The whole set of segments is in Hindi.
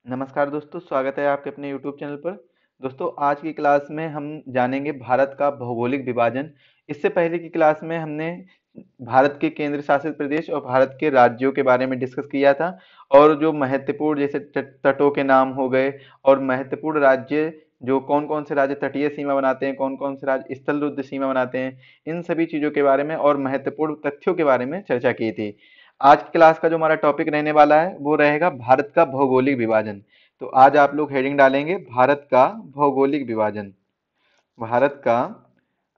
नमस्कार दोस्तों, स्वागत है आपके अपने YouTube चैनल पर। दोस्तों, आज की क्लास में हम जानेंगे भारत का भौगोलिक विभाजन। इससे पहले की क्लास में हमने भारत के केंद्र शासित प्रदेश और भारत के राज्यों के बारे में डिस्कस किया था, और जो महत्वपूर्ण जैसे तटों के नाम हो गए, और महत्वपूर्ण राज्य जो कौन कौन से राज्य तटीय सीमा बनाते हैं, कौन कौन से राज्य स्थल रुद्ध सीमा बनाते हैं, इन सभी चीजों के बारे में और महत्वपूर्ण तथ्यों के बारे में चर्चा की थी। आज की क्लास का जो हमारा टॉपिक रहने वाला है वो रहेगा भारत का भौगोलिक विभाजन। तो आज आप लोग हेडिंग डालेंगे भारत का भौगोलिक विभाजन। भारत का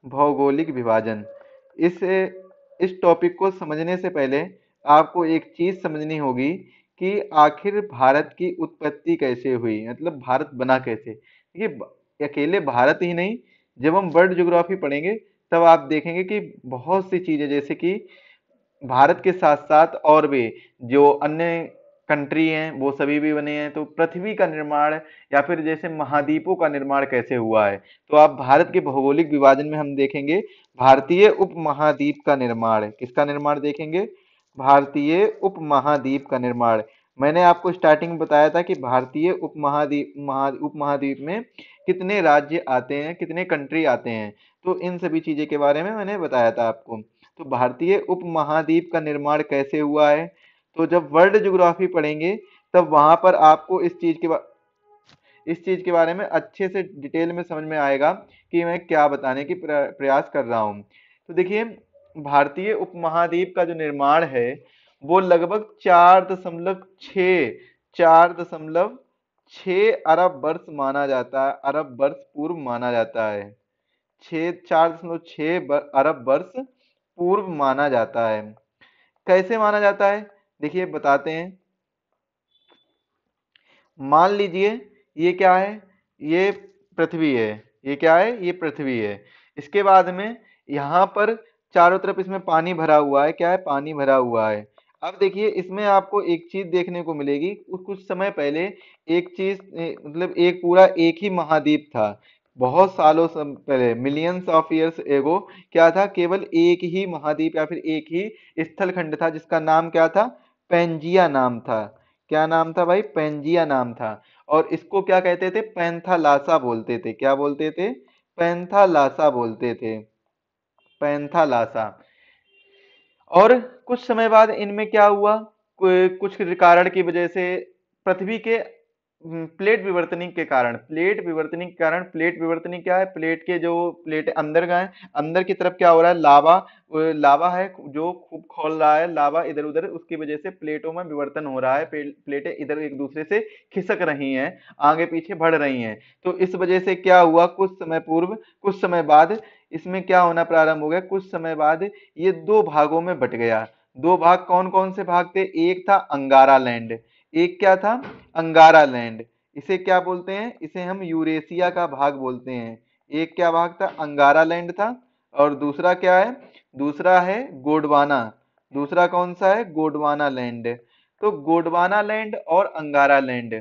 भौगोलिक विभाजन। इस इस टॉपिक को समझने से पहले आपको एक चीज समझनी होगी कि आखिर भारत की उत्पत्ति कैसे हुई, मतलब भारत बना कैसे। देखिए, अकेले भारत ही नहीं, जब हम वर्ल्ड ज्योग्राफी पढ़ेंगे तब आप देखेंगे कि बहुत सी चीजें, जैसे कि भारत के साथ साथ और भी जो अन्य कंट्री हैं वो सभी भी बने हैं। तो पृथ्वी का निर्माण या फिर जैसे महाद्वीपों का निर्माण कैसे हुआ है, तो आप भारत के भौगोलिक विभाजन में हम देखेंगे भारतीय उपमहाद्वीप का निर्माण। किसका निर्माण देखेंगे? भारतीय उपमहाद्वीप का निर्माण। मैंने आपको स्टार्टिंग में बताया था कि भारतीय उपमहाद्वीप में कितने राज्य आते हैं, कितने कंट्री आते हैं। तो इन सभी चीजें के बारे में मैंने बताया था आपको। तो भारतीय उपमहाद्वीप का निर्माण कैसे हुआ है, तो जब वर्ल्ड ज्योग्राफी पढ़ेंगे तब वहां पर आपको इस चीज के बारे में अच्छे से डिटेल में समझ में आएगा कि मैं क्या बताने की प्रयास कर रहा हूँ। तो देखिए, भारतीय उपमहाद्वीप का जो निर्माण है वो लगभग 4.6 वर्ष माना जाता है, अरब वर्ष पूर्व माना जाता है। 4.6 अरब वर्ष पूर्व माना जाता है। कैसे माना जाता है, देखिए बताते हैं। मान लीजिए ये क्या है, ये पृथ्वी है। ये क्या है? ये पृथ्वी है। इसके बाद में यहाँ पर चारों तरफ इसमें पानी भरा हुआ है। क्या है? पानी भरा हुआ है। अब देखिए, इसमें आपको एक चीज देखने को मिलेगी। कुछ समय पहले एक चीज मतलब एक पूरा एक ही महाद्वीप था। बहुत सालों पहले, मिलियंस ऑफ ईयर्स एगो, क्या था? केवल एक ही महाद्वीप या फिर एक ही स्थल खंड था, जिसका नाम क्या था? पेंजिया नाम था। क्या नाम था भाई? पेंजिया नाम था। और इसको क्या कहते थे? पैंथालासा बोलते थे। क्या बोलते थे? पैंथालासा बोलते थे। पैंथालासा। और कुछ समय बाद इनमें क्या हुआ, कुछ कारण की वजह से पृथ्वी के प्लेट विवर्तनिक क्या है? प्लेट के जो प्लेट अंदर गए, अंदर की तरफ क्या हो रहा है? लावा, लावा है जो खूब खोल रहा है, लावा इधर उधर, उसकी वजह से प्लेटों में विवर्तन हो रहा है। प्लेटें इधर एक दूसरे से खिसक रही हैं, आगे पीछे बढ़ रही हैं। तो इस वजह से क्या हुआ, कुछ समय बाद इसमें क्या होना प्रारंभ हो गया, कुछ समय बाद ये दो भागों में बट गया। दो भाग कौन कौन से भाग थे? एक था अंगारा लैंड। एक क्या था? अंगारा लैंड। इसे क्या बोलते हैं? इसे हम यूरेशिया का भाग बोलते हैं। एक क्या भाग था? अंगारा लैंड था। और दूसरा क्या है? दूसरा है गोंडवाना। दूसरा कौन सा है? गोंडवाना लैंड। तो गोंडवाना लैंड और अंगारा लैंड,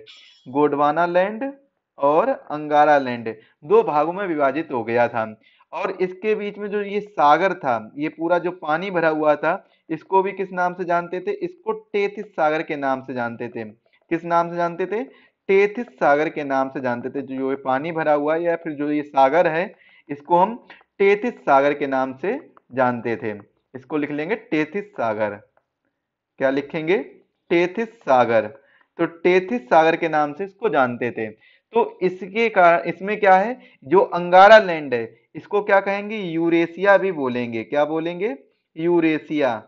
गोंडवाना लैंड और अंगारा लैंड दो भागों में विभाजित हो गया था। और इसके बीच में जो ये सागर था, ये पूरा जो पानी भरा हुआ था, इसको भी किस नाम से जानते थे? इसको टेथिस सागर के नाम से जानते थे। किस नाम से जानते थे? टेथिस सागर के नाम से जानते थे। जो ये पानी भरा हुआ है या फिर जो ये सागर है, इसको हम टेथिस सागर के नाम से जानते थे। इसको लिख लेंगे टेथिस सागर। क्या लिखेंगे? टेथिस सागर। तो टेथिस सागर के नाम से इसको जानते थे। तो इसके कारण इसमें क्या है, जो अंगारा लैंड है, इसको क्या कहेंगे? यूरेशिया भी बोलेंगे। क्या बोलेंगे? यूरेशिया।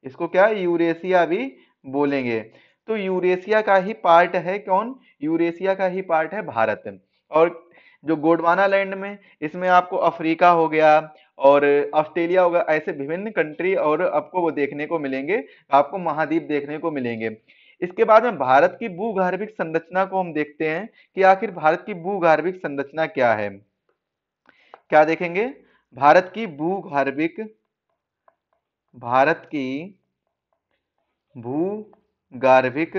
इसको क्या? यूरेशिया भी बोलेंगे। तो यूरेशिया का ही पार्ट है कौन? यूरेशिया का ही पार्ट है भारत। और जो गोंडवाना लैंड में, इसमें आपको अफ्रीका हो गया और ऑस्ट्रेलिया होगा, ऐसे विभिन्न कंट्री और आपको वो देखने को मिलेंगे, आपको महाद्वीप देखने को मिलेंगे। इसके बाद में भारत की भूगर्भिक संरचना को हम देखते हैं कि आखिर भारत की भूगर्भिक संरचना क्या है। क्या देखेंगे? भारत की भूगर्भिक भारत की भूगर्भिक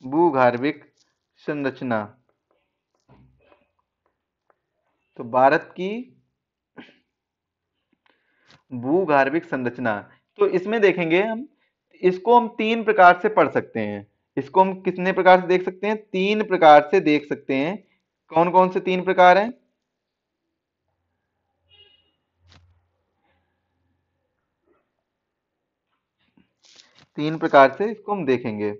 भूगर्भिक संरचना। तो भारत की भूगर्भिक संरचना, तो इसमें देखेंगे हम इसको हम तीन प्रकार से पढ़ सकते हैं। इसको हम कितने प्रकार से देख सकते हैं? तीन प्रकार से देख सकते हैं। कौन कौन से तीन प्रकार हैं? तीन प्रकार से इसको हम देखेंगे।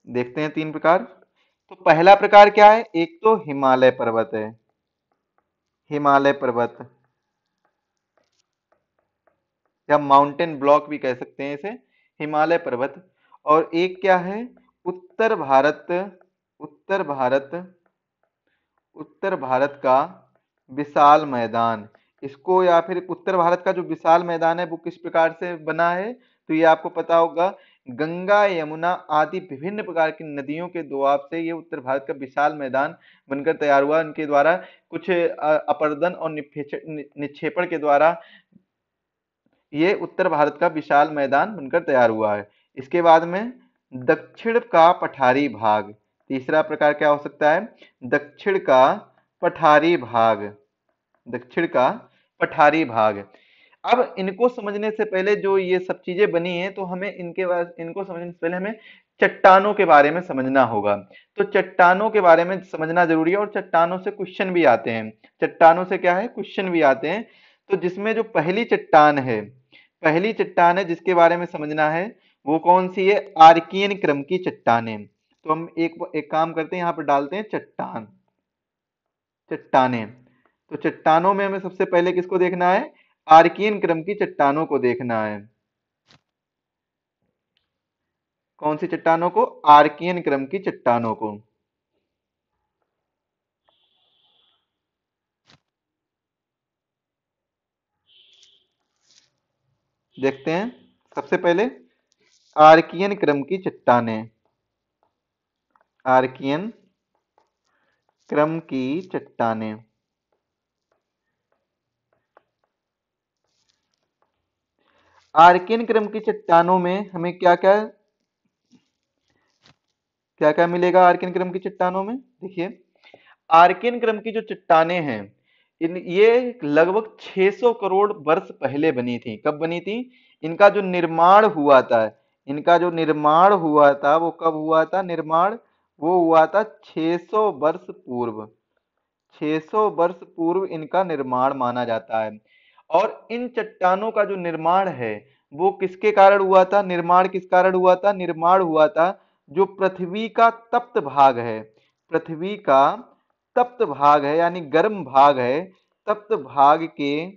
देखते हैं तीन प्रकार। तो पहला प्रकार क्या है? एक तो हिमालय पर्वत है, हिमालय पर्वत, या माउंटेन ब्लॉक भी कह सकते हैं इसे, हिमालय पर्वत। और एक क्या है? उत्तर भारत, उत्तर भारत, उत्तर भारत का विशाल मैदान। इसको, या फिर उत्तर भारत का जो विशाल मैदान है वो किस प्रकार से बना है? तो ये आपको पता होगा, गंगा यमुना आदि विभिन्न प्रकार की नदियों के दोआब से ये उत्तर भारत का विशाल मैदान बनकर तैयार हुआ। इनके द्वारा कुछ अपरदन और निक्षेपण के द्वारा ये उत्तर भारत का विशाल मैदान बनकर तैयार हुआ है। इसके बाद में दक्षिण का पठारी भाग, तीसरा प्रकार क्या हो सकता है? दक्षिण का पठारी भाग, दक्षिण का पठारी भाग। अब इनको समझने से पहले, जो ये सब चीजें बनी हैं, तो हमें इनके बाद, इनको समझने से पहले हमें चट्टानों के बारे में समझना होगा। तो चट्टानों के बारे में समझना जरूरी है, और चट्टानों से क्वेश्चन भी आते हैं। चट्टानों से क्या है? क्वेश्चन भी आते हैं। तो जिसमें जो पहली चट्टान है, पहली चट्टान है जिसके बारे में समझना है, वो कौन सी है? आर्कियन क्रम की चट्टानें। तो हम एक एक काम करते हैं, यहाँ पर डालते हैं चट्टान, चट्टानें। तो चट्टानों में हमें सबसे पहले किसको देखना है? आर्कियन क्रम की चट्टानों को देखना है। कौन सी चट्टानों को? आर्कियन क्रम की चट्टानों को। देखते हैं। सबसे पहले आर्कियन क्रम की चट्टानें, आर्कियन क्रम की चट्टानें। आर्कियन क्रम की चट्टानों में हमें क्या क्या, क्या क्या मिलेगा आर्कियन क्रम की चट्टानों में? देखिए, आर्कियन क्रम की जो चट्टानें हैं, इन ये लगभग 600 करोड़ वर्ष पहले बनी थी। कब बनी थी? इनका जो निर्माण हुआ था, इनका जो निर्माण हुआ था वो कब हुआ था? निर्माण वो हुआ था 600 वर्ष पूर्व, 600 वर्ष पूर्व इनका निर्माण माना जाता है। और इन चट्टानों का जो निर्माण है वो किसके कारण हुआ था? निर्माण किस कारण हुआ था? निर्माण हुआ था जो पृथ्वी का तप्त भाग है, पृथ्वी का तप्त भाग है, यानी गर्म भाग है, तप्त भाग के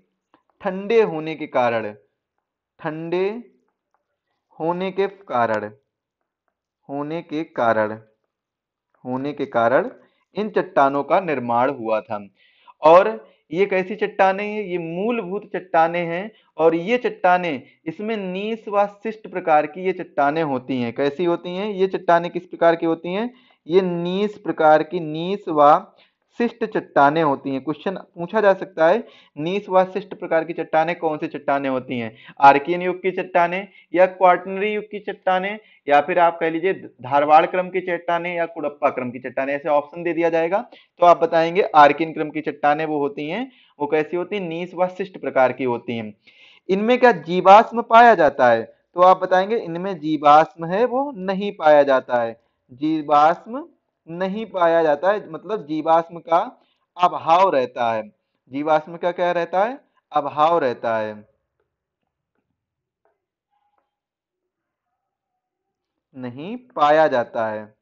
ठंडे होने के कारण, ठंडे होने के कारण, होने के कारण, होने के कारण इन चट्टानों का निर्माण हुआ था। और ये कैसी चट्टानें हैं? ये मूलभूत चट्टानें हैं। और ये चट्टानें, इसमें नीस व शिष्ट प्रकार की ये चट्टानें होती हैं। कैसी होती हैं ये चट्टानें? किस प्रकार की होती हैं? ये नीस प्रकार की, नीस व शिष्ट चट्टानें होती हैं। क्वेश्चन पूछा जा सकता है, नीस व शिष्ट प्रकार की चट्टानें कौन सी चट्टानें होती हैं? आर्कियन युग की चट्टानें, या क्वार्टनरी युग की चट्टानें, या फिर आप कह लीजिए धारवाड़ क्रम की चट्टानें, या कुड़प्पा क्रम की चट्टानें। ऐसे ऑप्शन दे दिया जाएगा, तो आप बताएंगे आर्कियन क्रम की चट्टानें वो होती हैं, वो कैसी होती हैं? नीस व शिष्ट प्रकार की होती हैं। इनमें क्या जीवाश्म पाया जाता है? तो आप बताएंगे इनमें जीवाश्म है वो नहीं पाया जाता है, जीवाश्म नहीं पाया जाता है, मतलब जीवाश्म का अभाव रहता है। जीवाश्म का क्या रहता है? अभाव रहता है, नहीं पाया जाता है,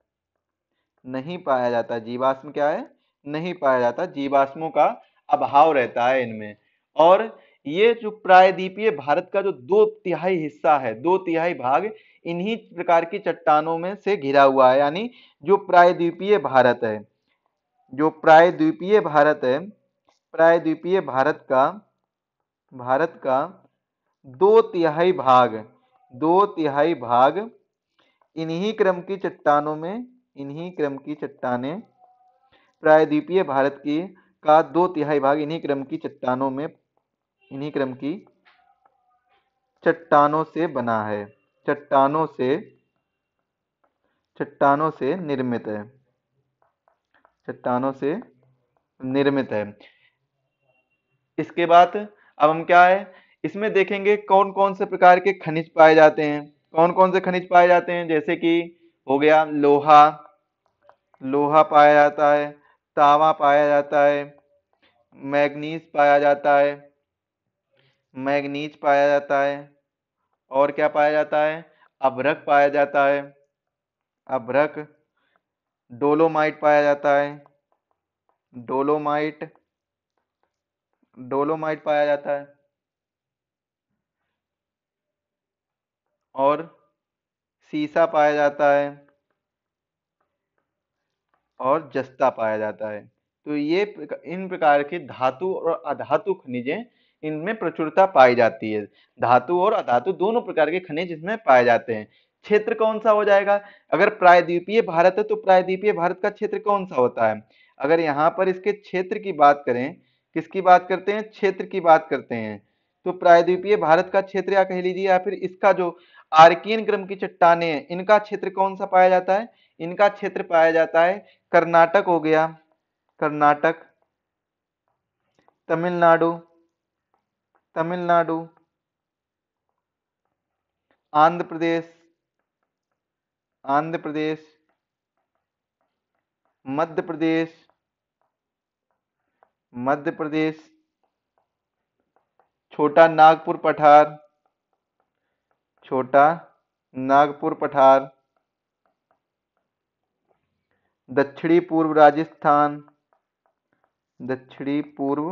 नहीं पाया जाता। जीवाश्म क्या है? नहीं पाया जाता, जीवाश्मों का अभाव रहता है इनमें। और ये जो प्रायद्वीपीय भारत का जो 2/3 हिस्सा है, 2/3 भाग इन्हीं प्रकार की चट्टानों में से घिरा हुआ है। यानी जो प्रायद्वीपीय भारत है, जो प्रायद्वीपीय भारत है, प्रायद्वीपीय भारत का 2/3 भाग, 2/3 भाग इन्हीं क्रम की चट्टानों में, इन्हीं क्रम की चट्टानें, प्रायद्वीपीय भारत की का 2/3 भाग इन्हीं क्रम की चट्टानों में, इन्हीं क्रम की चट्टानों से बना है, चट्टानों से, चट्टानों से निर्मित है, चट्टानों से निर्मित है। इसके बाद अब हम क्या है, इसमें देखेंगे कौन कौन से प्रकार के खनिज पाए जाते हैं। कौन कौन से खनिज पाए जाते हैं, जैसे कि हो गया लोहा, लोहा पाया जाता है, तांबा पाया जाता है, मैग्नीज पाया जाता है, मैग्नीज पाया जाता है, और क्या पाया जाता है, अभ्रक पाया जाता है, अभ्रक, डोलोमाइट पाया जाता है, डोलोमाइट, डोलोमाइट पाया जाता है, और सीसा पाया जाता है, और जस्ता पाया जाता है। तो ये इन प्रकार के धातु और अधातु खनिजें इनमें प्रचुरता पाई जाती है। धातु और अधातु दोनों प्रकार के खनिज इसमें पाए जाते हैं। क्षेत्र कौन सा हो जाएगा, अगर प्रायद्वीपीय भारत है तो प्रायद्वीपीय भारत का क्षेत्र कौन सा होता है। अगर यहाँ पर इसके क्षेत्र की बात करें, किसकी बात करते हैं, क्षेत्र की बात करते हैं, तो प्रायद्वीपीय भारत का क्षेत्र या कह लीजिए, या फिर इसका जो आर्कियन क्रम की चट्टाने हैं इनका क्षेत्र कौन सा पाया जाता है, इनका क्षेत्र पाया जाता है कर्नाटक हो गया, कर्नाटक, तमिलनाडु, तमिलनाडु, आंध्र प्रदेश, आंध्र प्रदेश, मध्य प्रदेश, मध्य प्रदेश, छोटा नागपुर पठार, छोटा नागपुर पठार, दक्षिणी पूर्व राजस्थान, दक्षिणी पूर्व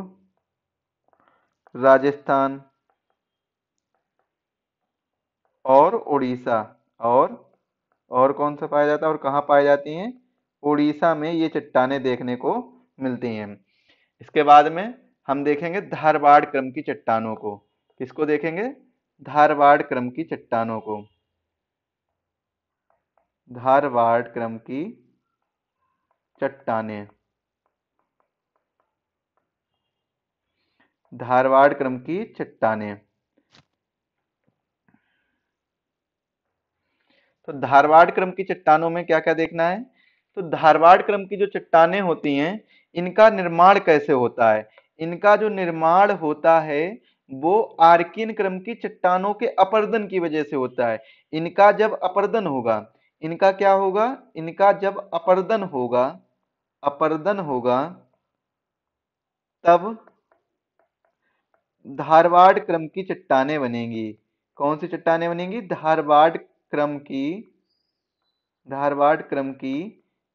राजस्थान, और उड़ीसा, और कौन सा पाया जाता है और कहाँ पाई जाती हैं, उड़ीसा में ये चट्टानें देखने को मिलती हैं। इसके बाद में हम देखेंगे धारवाड़ क्रम की चट्टानों को। किसको देखेंगे, धारवाड़ क्रम की चट्टानों को, धारवाड़ क्रम की चट्टानें, धारवाड़ क्रम की चट्टानें। तो धारवाड़ क्रम की चट्टानों में क्या क्या देखना है, तो धारवाड़ क्रम की जो चट्टानें होती हैं इनका निर्माण कैसे होता है, इनका जो निर्माण होता है वो आर्कियन क्रम की चट्टानों के अपरदन की वजह से होता है। इनका जब अपरदन होगा, इनका क्या होगा, इनका जब अपरदन होगा, अपरदन होगा, तब धारवाड़ क्रम की चट्टानें बनेंगी। कौन सी चट्टानें बनेंगी, धारवाड़ क्रम की, धारवाड़ क्रम की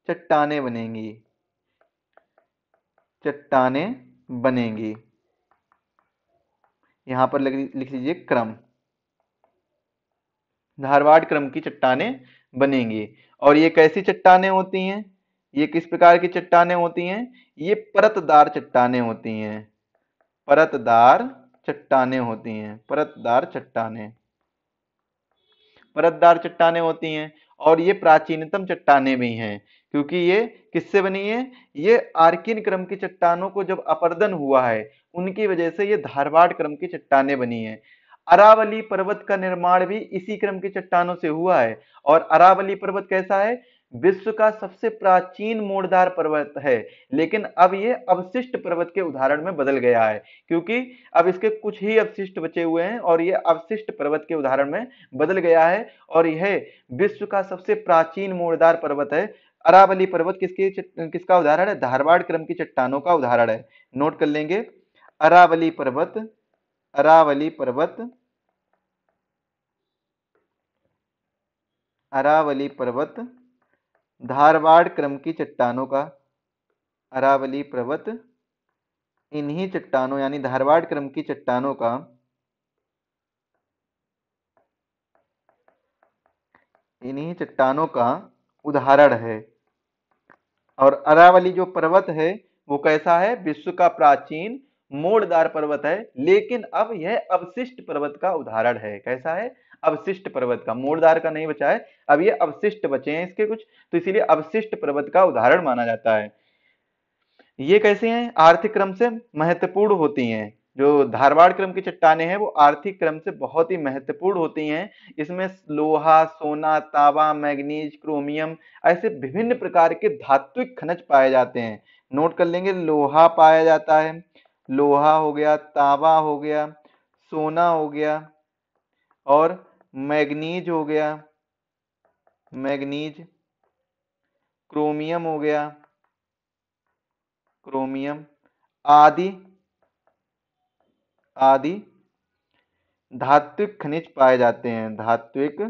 चट्टानें बनेंगी, चट्टानें बनेंगी। यहां पर लिख लीजिए क्रम, धारवाड़ क्रम की चट्टानें बनेंगी। और ये कैसी चट्टानें होती हैं, ये किस प्रकार की चट्टानें होती हैं, ये परतदार चट्टानें होती हैं, परतदार चट्टानें होती हैं, परतदार चट्टानें, परतदार चट्टानें होती हैं। और ये प्राचीनतम चट्टानें भी हैं, क्योंकि ये किससे बनी है, ये आर्कियन क्रम की चट्टानों को जब अपरदन हुआ है उनकी वजह से ये धारवाड़ क्रम की चट्टानें बनी है। अरावली पर्वत का निर्माण भी इसी क्रम की चट्टानों से हुआ है। और अरावली पर्वत कैसा है, विश्व का सबसे प्राचीन मोड़दार पर्वत है, लेकिन अब ये अवशिष्ट पर्वत के उदाहरण में बदल गया है, क्योंकि अब इसके कुछ ही अवशिष्ट बचे हुए हैं और ये अवशिष्ट पर्वत के उदाहरण में बदल गया है। और यह विश्व का सबसे प्राचीन मोड़दार पर्वत है। अरावली पर्वत किसका उदाहरण है, धारवाड़ क्रम की चट्टानों का उदाहरण है। नोट कर लेंगे, अरावली पर्वत, अरावली पर्वत, अरावली पर्वत धारवाड़ क्रम की चट्टानों का, अरावली पर्वत इन्हीं चट्टानों यानी धारवाड़ क्रम की चट्टानों का, इन्हीं चट्टानों का उदाहरण है। और अरावली जो पर्वत है वो कैसा है, विश्व का प्राचीन मोड़दार पर्वत है, लेकिन अब यह अवशिष्ट पर्वत का उदाहरण है। कैसा है, अवशिष्ट पर्वत का, मोड़दार का नहीं बचा है, अब ये अवशिष्ट बचे हैं इसके कुछ, तो इसीलिए अवशिष्ट पर्वत का उदाहरण माना जाता है। ये कैसे हैं, आर्थिक क्रम से महत्वपूर्ण होती हैं। जो धारवाड़ क्रम की चट्टानें हैं वो आर्थिक क्रम से बहुत ही महत्वपूर्ण होती हैं। इसमें लोहा, सोना, तांबा, मैग्नीज, क्रोमियम ऐसे विभिन्न प्रकार के धात्विक खनिज पाए जाते हैं। नोट कर लेंगे, लोहा पाया जाता है, लोहा हो गया, तांबा हो गया, सोना हो गया, और मैग्नीज हो गया, मैग्नीज, क्रोमियम हो गया, क्रोमियम आदि, आदि धात्विक खनिज पाए जाते हैं, धात्विक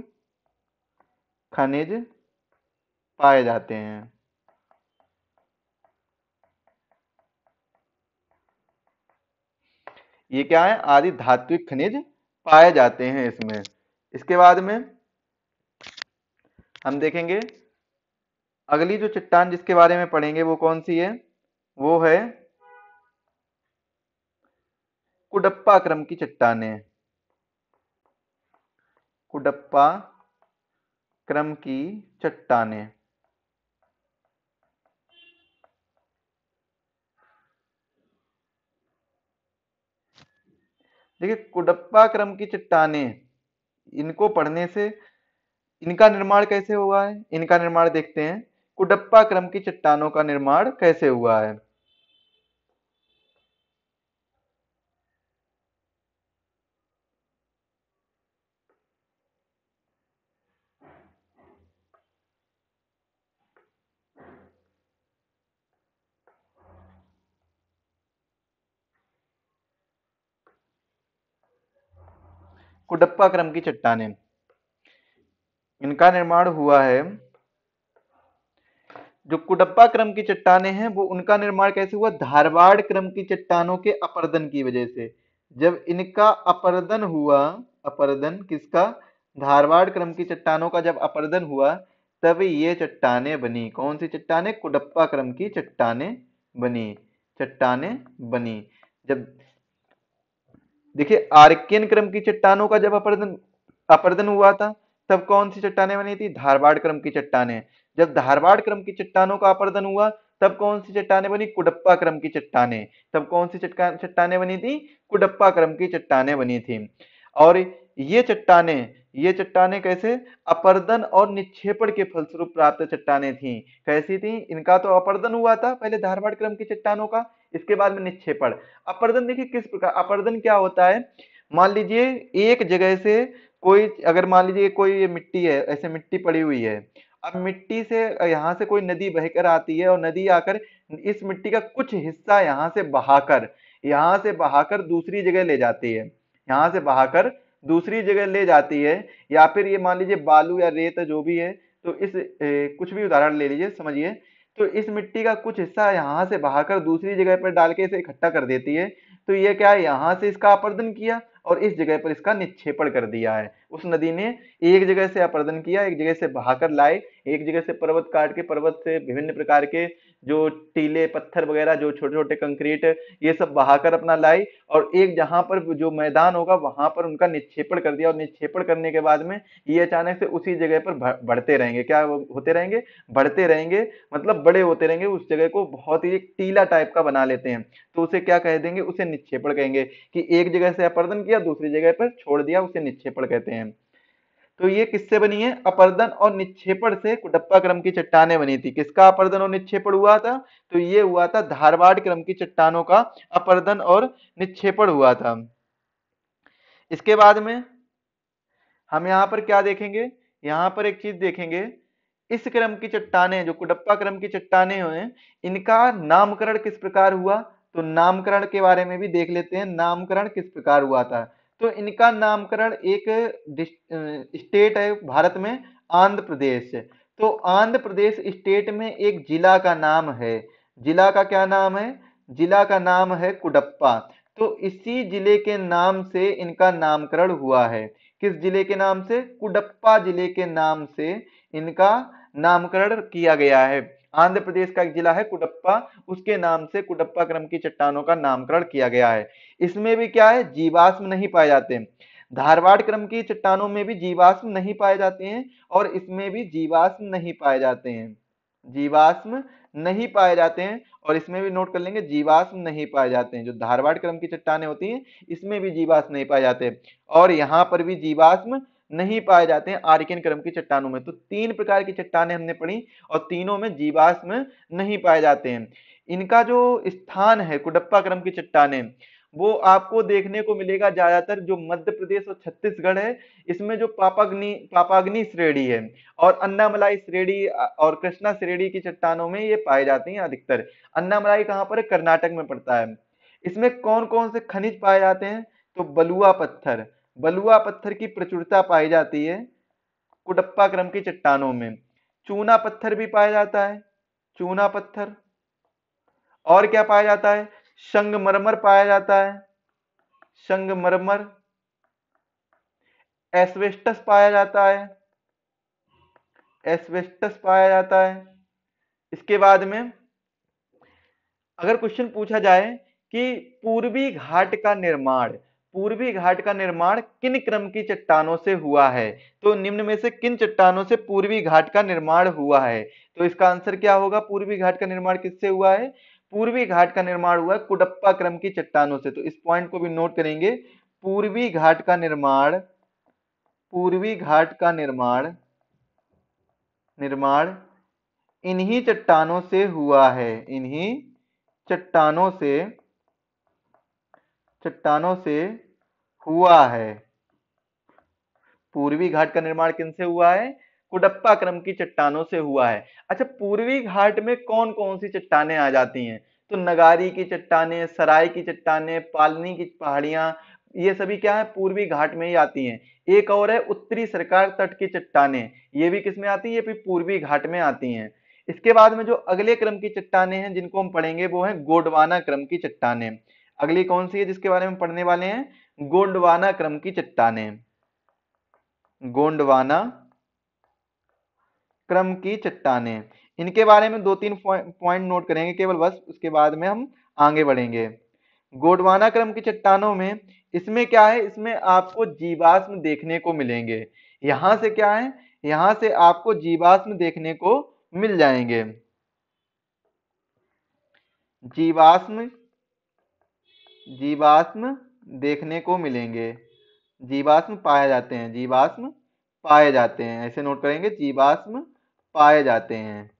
खनिज पाए जाते हैं। ये क्या है? आदि धात्विक खनिज पाए जाते हैं इसमें। इसके बाद में हम देखेंगे अगली जो चट्टान जिसके बारे में पढ़ेंगे वो कौन सी है? वो है कुडप्पा क्रम की चट्टानें, कुडप्पा क्रम की चट्टानें। देखिए कुडप्पा क्रम की चट्टानें, इनको पढ़ने से इनका निर्माण कैसे हुआ है, इनका निर्माण देखते हैं। कुडप्पा क्रम की चट्टानों का निर्माण कैसे हुआ है? कुडप्पा क्रम की चट्टानें, इनका निर्माण हुआ है, जो कुडप्पा क्रम की चट्टानें हैं वो उनका निर्माण कैसे हुआ? धारवाड़ क्रम की चट्टानों के अपरदन की वजह से। जब इनका अपरदन हुआ, अपरदन किसका? धारवाड़ क्रम की चट्टानों का जब अपरदन हुआ, तब ये चट्टानें बनी। कौन सी चट्टानें? कुडप्पा क्रम की चट्टानें बनी, चट्टानें बनी। जब देखिए आर्कियन क्रम की चट्टानों का जब अपरदन अपरदन हुआ था, तब कौन सी चट्टानें बनी थी? धारवाड़ क्रम की चट्टानें। जब धारवाड़ क्रम की चट्टानों का अपरदन हुआ, तब कौन सी चट्टानें बनी? कुडप्पा क्रम की चट्टानें। तब कौन सी चट्टानें बनी थी? कुडप्पा क्रम की चट्टानें बनी थी। और ये चट्टानें कैसे? अपरदन और निक्षेपण के फलस्वरूप प्राप्त चट्टानें थी। कैसी थी? इनका तो अपरदन हुआ था पहले धारवाड़ क्रम की चट्टानों का, इसके बाद में निक्षेपण। अपरदन देखिए किस प्रकार, अपरदन क्या होता है? मान लीजिए एक जगह से कोई, अगर मान लीजिए कोई ये मिट्टी है, ऐसे मिट्टी पड़ी हुई है, अब मिट्टी से यहाँ से कोई नदी बहकर आती है, और नदी आकर इस मिट्टी का कुछ हिस्सा यहाँ से बहाकर दूसरी जगह ले जाती है, यहाँ से बहाकर दूसरी जगह ले जाती है। या फिर ये मान लीजिए बालू या रेत जो भी है, तो कुछ भी उदाहरण ले लीजिए, समझिए। तो इस मिट्टी का कुछ हिस्सा यहाँ से बहाकर दूसरी जगह पर डाल के इसे इकट्ठा कर देती है। तो ये क्या है? यहाँ से इसका अपरदन किया और इस जगह पर इसका निक्षेपण कर दिया है। उस नदी ने एक जगह से अपरदन किया, एक जगह से बहाकर लाए, एक जगह से पर्वत काट के, पर्वत से विभिन्न प्रकार के जो टीले पत्थर वगैरह, जो छोटे छोटे कंक्रीट, ये सब बहाकर अपना लाई, और एक जहां पर जो मैदान होगा वहां पर उनका निक्षेपण कर दिया। और निक्षेपण करने के बाद में ये अचानक से उसी जगह पर बढ़ते रहेंगे। क्या होते रहेंगे? बढ़ते रहेंगे, मतलब बड़े होते रहेंगे। उस जगह को बहुत ही एक टीला टाइप का बना लेते हैं, तो उसे क्या कह देंगे? उसे निक्षेपण कहेंगे। कि एक जगह से अपरदन किया, दूसरी जगह पर छोड़ दिया, उसे निक्षेपण कहते हैं। तो ये किससे बनी है? अपरदन और निक्षेपण से कुडप्पा क्रम की चट्टानें बनी थी। किसका अपरदन और निक्षेपण हुआ था? तो ये हुआ था धारवाड़ क्रम की चट्टानों का अपरदन और निक्षेपण हुआ था। इसके बाद में हम यहाँ पर क्या देखेंगे? यहाँ पर एक चीज देखेंगे, इस क्रम की चट्टानें, जो कुडप्पा क्रम की चट्टानें हैं, इनका नामकरण किस प्रकार हुआ? तो नामकरण के बारे में भी देख लेते हैं, नामकरण किस प्रकार हुआ था। तो इनका नामकरण एक स्टेट है भारत में, आंध्र प्रदेश। तो आंध्र प्रदेश स्टेट में एक जिला का नाम है। जिला का क्या नाम है? जिला का नाम है कुडप्पा। तो इसी जिले के नाम से इनका नामकरण हुआ है। किस जिले के नाम से? कुडप्पा जिले के नाम से इनका नामकरण किया गया है। आंध्र प्रदेश का एक जिला है कुडप्पा, उसके नाम से कुडप्पा क्रम की चट्टानों का नामकरण किया गया है। इसमें भी क्या है? जीवाश्म नहीं पाए जाते। धारवाड़ क्रम की चट्टानों में भी जीवाश्म नहीं पाए जाते हैं, और इसमें भी जीवाश्म नहीं पाए जाते हैं। जीवाश्म नहीं पाए जाते हैं, और इसमें भी नोट कर लेंगे, जीवाश्म नहीं पाए जाते हैं। जो धारवाड़ क्रम की चट्टानें होती हैं, इसमें भी जीवाश्म नहीं पाए जाते, और यहाँ पर भी जीवाश्म नहीं पाए जाते हैं आर्कियन क्रम की चट्टानों में। तो तीन प्रकार की चट्टानें हमने पढ़ी, और तीनों में जीवाश्म नहीं पाए जाते हैं। इनका जो स्थान है, कुडप्पा क्रम की चट्टानें, वो आपको देखने को मिलेगा ज्यादातर जो मध्य प्रदेश और छत्तीसगढ़ है, इसमें जो पापाग्नि श्रेणी है और अन्नामलाई श्रेणी और कृष्णा श्रेणी की चट्टानों में ये पाए जाती हैं अधिकतर। अन्नामलाई कहाँ पर है? कर्नाटक में पड़ता है। इसमें कौन कौन से खनिज पाए जाते हैं? तो बलुआ पत्थर की प्रचुरता पाई जाती है कुडप्पा क्रम की चट्टानों में। चूना पत्थर भी पाया जाता है, चूना पत्थर। और क्या पाया जाता है? संगमरमर पाया जाता है, संगमरमर। एस्बेस्टस पाया जाता है, एस्बेस्टस पाया जाता है। इसके बाद में अगर क्वेश्चन पूछा जाए कि पूर्वी घाट का निर्माण, पूर्वी घाट का निर्माण किन क्रम की चट्टानों से हुआ है, तो निम्न में से किन चट्टानों से पूर्वी घाट का निर्माण हुआ है? तो इसका आंसर क्या होगा? पूर्वी घाट का निर्माण किससे हुआ है? पूर्वी घाट का निर्माण हुआ है कुडप्पा क्रम की चट्टानों से। तो इस पॉइंट को भी नोट करेंगे। पूर्वी घाट का निर्माण, पूर्वी घाट का निर्माण निर्माण इन्हीं चट्टानों से हुआ है, इन्हीं चट्टानों से हुआ है। पूर्वी घाट का निर्माण किनसे हुआ है? कुडप्पा क्रम की चट्टानों से हुआ है। अच्छा, पूर्वी घाट में कौन कौन सी चट्टानें आ जाती हैं? तो नगारी की चट्टानें, सराय की चट्टानें, पालनी की पहाड़ियां, ये सभी क्या है? पूर्वी घाट में ही आती हैं। एक और है उत्तरी सरकार तट की चट्टानें, ये भी किसमें आती है? ये भी पूर्वी घाट में आती हैं। इसके बाद में जो अगले क्रम की चट्टानें हैं जिनको हम पढ़ेंगे वो है गोंडवाना क्रम की चट्टानें। अगली कौन सी है जिसके बारे में पढ़ने वाले हैं? गोंडवाना क्रम की चट्टानें, गोंडवाना क्रम की चट्टानें। इनके बारे में दो तीन पॉइंट नोट करेंगे केवल बस, उसके बाद में हम आगे बढ़ेंगे। गोंडवाना क्रम की चट्टानों में इसमें क्या है? इसमें आपको जीवाश्म देखने को मिलेंगे। यहां से क्या है? यहां से आपको जीवाश्म देखने को मिल जाएंगे। जीवाश्म, जीवाश्म देखने को मिलेंगे। जीवाश्म पाए जाते हैं, जीवाश्म पाए जाते हैं, ऐसे नोट करेंगे, जीवाश्म पाए जाते हैं।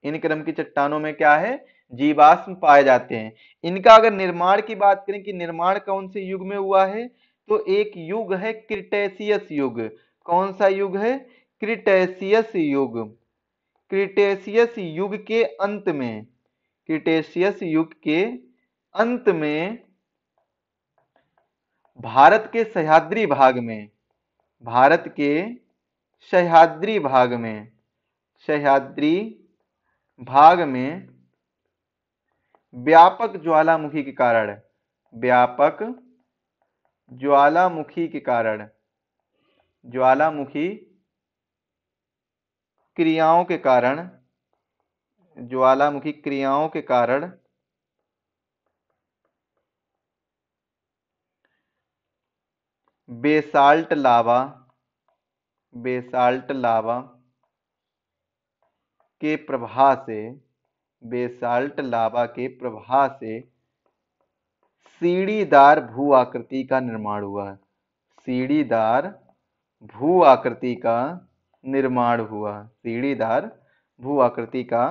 इन क्रम की चट्टानों में क्या है? जीवाश्म पाए जाते हैं। इनका अगर निर्माण की बात करें कि निर्माण कौन से युग में हुआ है, तो एक युग है क्रिटेशियस युग। कौन सा युग है? क्रिटेशियस युग। क्रिटेशियस युग के अंत में, क्रिटेशियस युग के अंत में भारत के सह्याद्री भाग में, भारत के सह्याद्री भाग में, सह्याद्री भाग में व्यापक ज्वालामुखी के कारण, व्यापक ज्वालामुखी के कारण, ज्वालामुखी क्रियाओं के कारण, ज्वालामुखी क्रियाओं के कारण बेसाल्ट लावा, बेसाल्ट लावा के प्रवाह से, बेसाल्ट लावा के प्रवाह से सीढ़ीदार भू आकृति का निर्माण हुआ। सीढ़ीदार भू आकृति का निर्माण हुआ, सीढ़ीदार भू आकृति का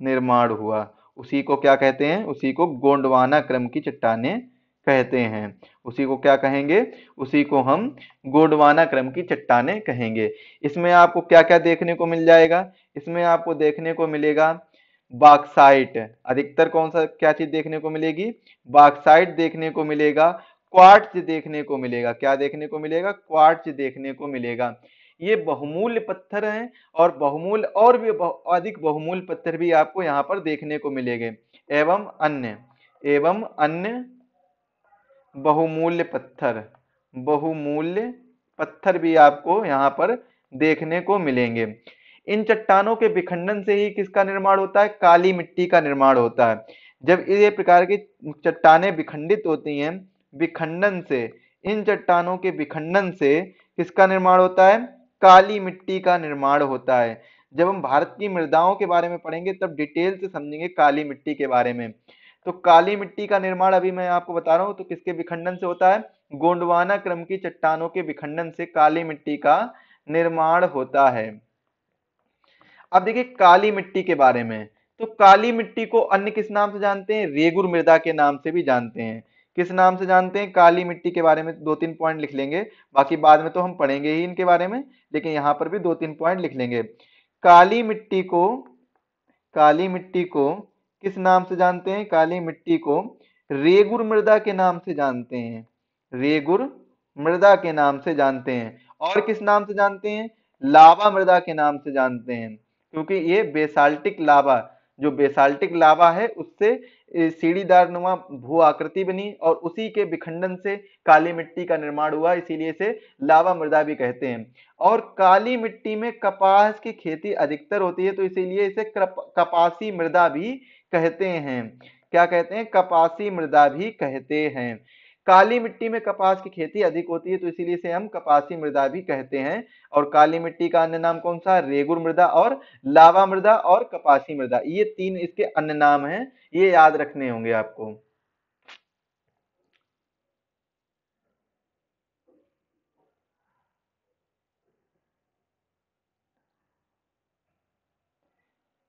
निर्माण हुआ। उसी को क्या कहते हैं? उसी को गोंडवाना क्रम की चट्टानें कहते हैं। उसी को क्या कहेंगे? उसी को हम गोंडवाना क्रम की चट्टानें कहेंगे। इसमें आपको क्या क्या देखने को मिल जाएगा? इसमें आपको देखने को मिलेगा बॉक्साइट। अधिकतर कौन सा क्या चीज देखने को मिलेगी? बॉक्साइट देखने को मिलेगा, क्वार्ट्ज देखने को मिलेगा। क्या देखने को मिलेगा? क्वार्ट्ज देखने को मिलेगा। ये बहुमूल्य पत्थर हैं और बहुमूल्य और भी अधिक बहुमूल्य पत्थर भी आपको यहाँ पर देखने को मिलेंगे। एवं अन्य बहुमूल्य पत्थर, बहुमूल्य पत्थर भी आपको यहाँ पर देखने को मिलेंगे। इन चट्टानों के विखंडन से ही किसका निर्माण होता है? काली मिट्टी का निर्माण होता है। जब ये प्रकार की चट्टानें विखंडित होती हैं, विखंडन से, इन चट्टानों के विखंडन से किसका निर्माण होता है? काली मिट्टी का निर्माण होता है। जब हम भारत की मृदाओं के बारे में पढ़ेंगे तब डिटेल से समझेंगे काली मिट्टी के बारे में। तो काली मिट्टी का निर्माण अभी मैं आपको बता रहा हूं, तो किसके विखंडन से होता है? गोंडवाना क्रम की चट्टानों के विखंडन से काली मिट्टी का निर्माण होता है। अब देखिए काली मिट्टी के बारे में, तो काली मिट्टी को अन्य किस नाम से जानते हैं? रेगुर मृदा के नाम से भी जानते हैं। किस नाम से जानते हैं? काली मिट्टी के बारे में दो तीन पॉइंट लिख लेंगे, बाकी बाद में तो हम पढ़ेंगे ही इनके बारे में, लेकिन यहाँ पर भी दो तीन पॉइंट लिख लेंगे। काली मिट्टी को काली मिट्टी को किस नाम से जानते हैं? काली मिट्टी को रेगुर मृदा के नाम से जानते हैं। रेगुर मृदा के नाम से जानते हैं। और किस नाम से जानते हैं? लावा मृदा के नाम से जानते हैं, क्योंकि ये बेसाल्टिक लावा, जो बेसाल्टिक लावा है उससे सीढ़ीदार नुमा भू आकृति बनी और उसी के विखंडन से काली मिट्टी का निर्माण हुआ, इसीलिए इसे लावा मृदा भी कहते हैं। और काली मिट्टी में कपास की खेती अधिकतर होती है, तो इसीलिए इसे कपासी मृदा भी कहते हैं। क्या कहते हैं? कपासी मृदा भी कहते हैं। काली मिट्टी में कपास की खेती अधिक होती है, तो इसीलिए इसे हम कपासी मृदा भी कहते हैं। और काली मिट्टी का अन्य नाम कौन सा? रेगुर मृदा और लावा मृदा और कपासी मृदा, ये तीन इसके अन्य नाम हैं, ये याद रखने होंगे आपको।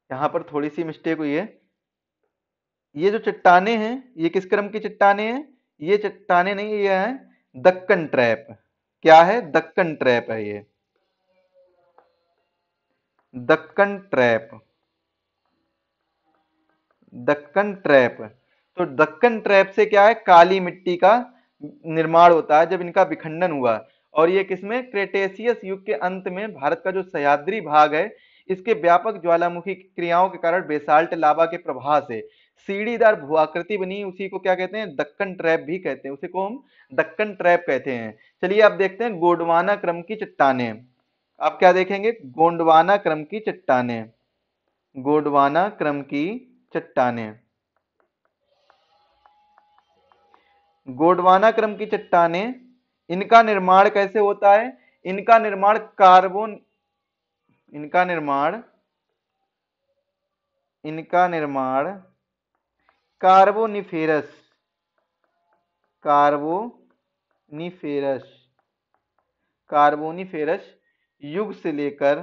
यहाँ पर थोड़ी सी मिस्टेक हुई है। ये जो चट्टाने हैं, ये किस क्रम की चट्टाने हैं? ये चट्टाने नहीं, ये है दक्कन ट्रैप। क्या है? दक्कन ट्रैप है ये, दक्कन ट्रैप। दक्कन ट्रैप। तो दक्कन ट्रैप से क्या है? काली मिट्टी का निर्माण होता है जब इनका विखंडन हुआ। और ये किसमें? क्रेटेशियस युग के अंत में भारत का जो सह्याद्री भाग है, इसके व्यापक ज्वालामुखी क्रियाओं के कारण बेसाल्ट लावा के प्रभाव से सीढ़ीदार भूआकृति बनी, उसी को क्या कहते हैं? दक्कन ट्रैप भी कहते हैं, उसी को हम दक्कन ट्रैप कहते हैं। चलिए आप देखते हैं गोंडवाना क्रम की चट्टाने। आप क्या देखेंगे? गोंडवाना क्रम की चट्टाने। गोंडवाना क्रम की चट्टाने। गोंडवाना क्रम की चट्टाने, इनका निर्माण कैसे होता है? इनका निर्माण कार्बन इनका निर्माण इनका निर्माण कार्बोनिफेरस कार्बोनिफेरस कार्बोनिफेरस युग से लेकर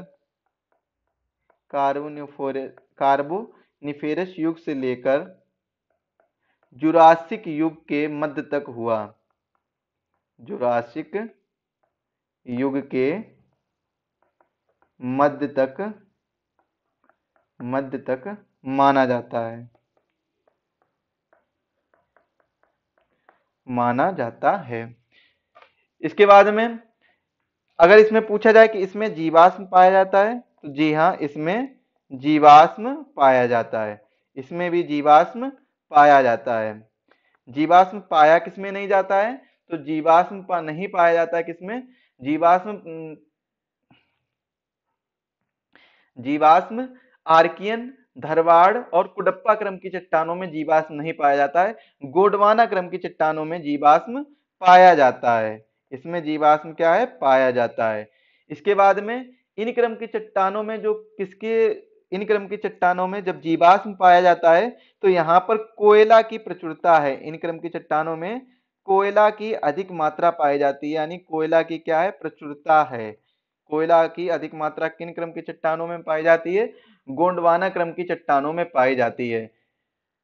कार्बोनिफेरस युग से लेकर जुरासिक युग के मध्य तक हुआ। जुरासिक युग के मध्य तक माना जाता है। इसके बाद में अगर इसमें पूछा जाए कि इसमें जीवाश्म पाया जाता है, तो जी हाँ, इसमें जीवाश्म पाया जाता है। इसमें भी जीवाश्म पाया जाता है। जीवाश्म पाया किसमें नहीं जाता है? तो जीवाश्म नहीं पाया जाता है किसमें? जीवाश्म आर्कियन, धरवाड़ और कुडप्पा क्रम की चट्टानों में जीवाश्म नहीं पाया जाता है। गोंडवाना क्रम की चट्टानों में जीवाश्म पाया जाता है। इसमें जीवाश्म क्या है? पाया जाता है। इसके बाद में इन क्रम की चट्टानों में जो किसके इन क्रम की चट्टानों में जब जीवाश्म पाया जाता है, तो यहाँ पर कोयला की प्रचुरता है। इन क्रम की चट्टानों में कोयला की अधिक मात्रा पाई जाती है, यानी कोयला की क्या है? प्रचुरता है। कोयला की अधिक मात्रा किन क्रम की चट्टानों में पाई जाती है? गोंडवाना क्रम की चट्टानों में पाई जाती है।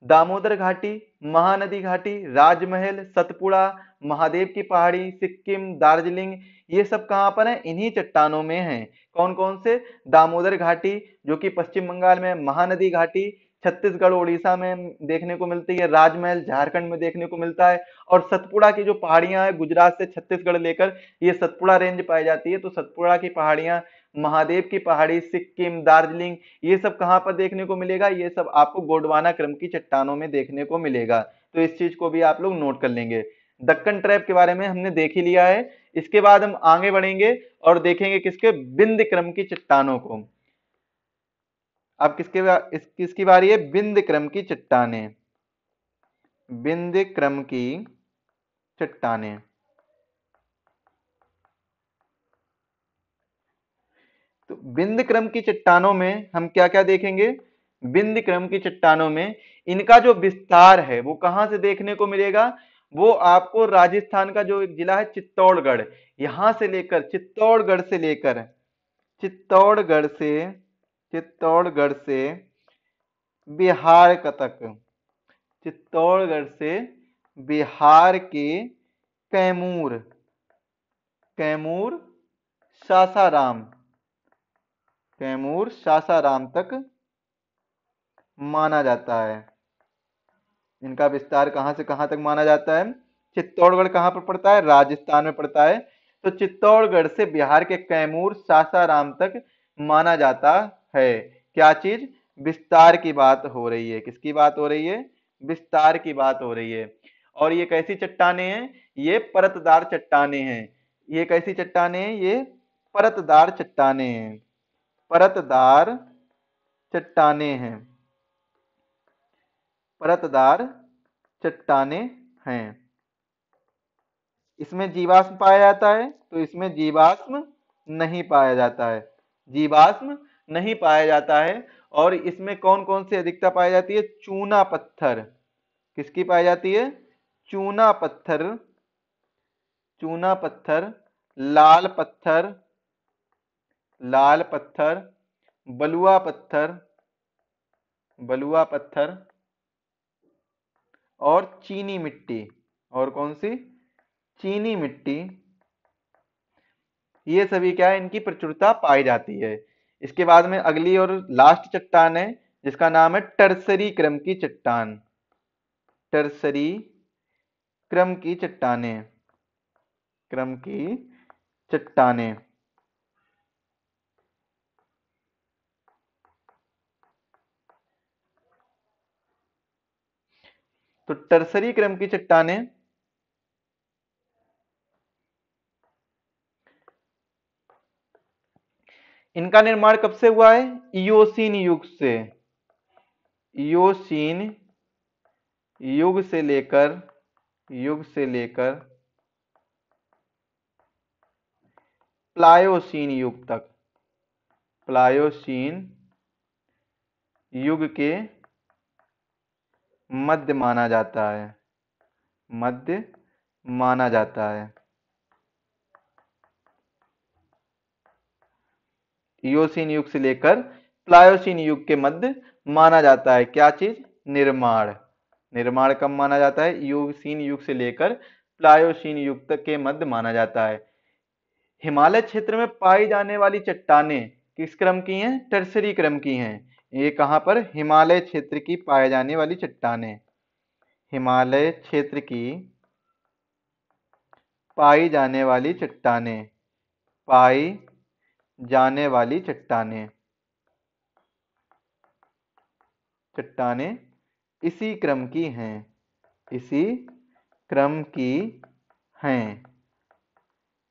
दामोदर घाटी, महानदी घाटी, राजमहल, सतपुड़ा, महादेव की पहाड़ी, सिक्किम, दार्जिलिंग, ये सब कहाँ पर है? इन्हीं चट्टानों में है। कौन कौन से? दामोदर घाटी जो कि पश्चिम बंगाल में, महानदी घाटी छत्तीसगढ़ उड़ीसा में देखने को मिलती है, राजमहल झारखंड में देखने को मिलता है, और सतपुड़ा की जो पहाड़ियां है गुजरात से छत्तीसगढ़ लेकर ये सतपुड़ा रेंज पाई जाती है। तो सतपुड़ा की पहाड़ियां, महादेव की पहाड़ी, सिक्किम, दार्जिलिंग, ये सब कहाँ पर देखने को मिलेगा? ये सब आपको गोंडवाना क्रम की चट्टानों में देखने को मिलेगा। तो इस चीज को भी आप लोग नोट कर लेंगे। दक्कन ट्रैप के बारे में हमने देख ही लिया है। इसके बाद हम आगे बढ़ेंगे और देखेंगे किसके? बिंद क्रम की चट्टानों को। अब किसकी बारी है? बिंद क्रम की चट्टाने। बिंद क्रम की चट्टाने। तो बिंद क्रम की चट्टानों में हम क्या क्या देखेंगे? बिंद क्रम की चट्टानों में इनका जो विस्तार है वो कहां से देखने को मिलेगा? वो आपको राजस्थान का जो एक जिला है चित्तौड़गढ़, यहां से लेकर चित्तौड़गढ़ से चित्तौड़गढ़ से बिहार का तक, चित्तौड़गढ़ से बिहार के कैमूर, कैमूर सासाराम, कैमूर सासाराम तक माना जाता है। इनका विस्तार कहां से कहां तक माना जाता है? चित्तौड़गढ़ कहां पर पड़ता है? राजस्थान में पड़ता है। तो चित्तौड़गढ़ से बिहार के कैमूर सासाराम तक माना जाता है। क्या चीज? विस्तार की बात हो रही है। किसकी बात हो रही है? विस्तार की बात हो रही है। और ये कैसी चट्टाने हैं? ये परतदार चट्टाने हैं। ये कैसी चट्टाने हैं? ये परतदार चट्टाने हैं। परतदार चट्टाने हैं। परतदार चट्टाने हैं। इसमें जीवाश्म पाया जाता है? तो इसमें जीवाश्म नहीं पाया जाता है। जीवाश्म नहीं पाया जाता है। और इसमें कौन कौन सी अधिकता पाई जाती है? चूना पत्थर। किसकी पाई जाती है? चूना पत्थर, चूना पत्थर, लाल पत्थर, लाल पत्थर, बलुआ पत्थर, बलुआ पत्थर और चीनी मिट्टी। और कौन सी? चीनी मिट्टी। ये सभी क्या है? इनकी प्रचुरता पाई जाती है। इसके बाद में अगली और लास्ट चट्टान है जिसका नाम है टर्सरी क्रम की चट्टान। टर्सरी क्रम की चट्टाने, क्रम की चट्टाने। तो टर्सरी क्रम की चट्टाने इनका निर्माण कब से हुआ है? इयोसीन युग से। इयोसीन युग से लेकर, युग से लेकर प्लायोसीन युग तक, प्लायोसीन युग के मध्य माना जाता है। मध्य माना जाता है। इयोसीन युग से लेकर प्लायोसीन युग के मध्य माना जाता है। क्या चीज? निर्माण। निर्माण कब माना जाता है? इयोसीन युग से लेकर प्लायोसीन युग तक के मध्य माना जाता है। हिमालय क्षेत्र में पाई जाने वाली चट्टानें किस क्रम की हैं? टर्सरी क्रम की हैं। ये कहां पर? हिमालय क्षेत्र की पाए जाने वाली चट्टानें, हिमालय क्षेत्र की पाई जाने वाली चट्टानें, पाई जाने वाली चट्टानें, चट्टानें इसी क्रम की हैं, इसी क्रम की हैं।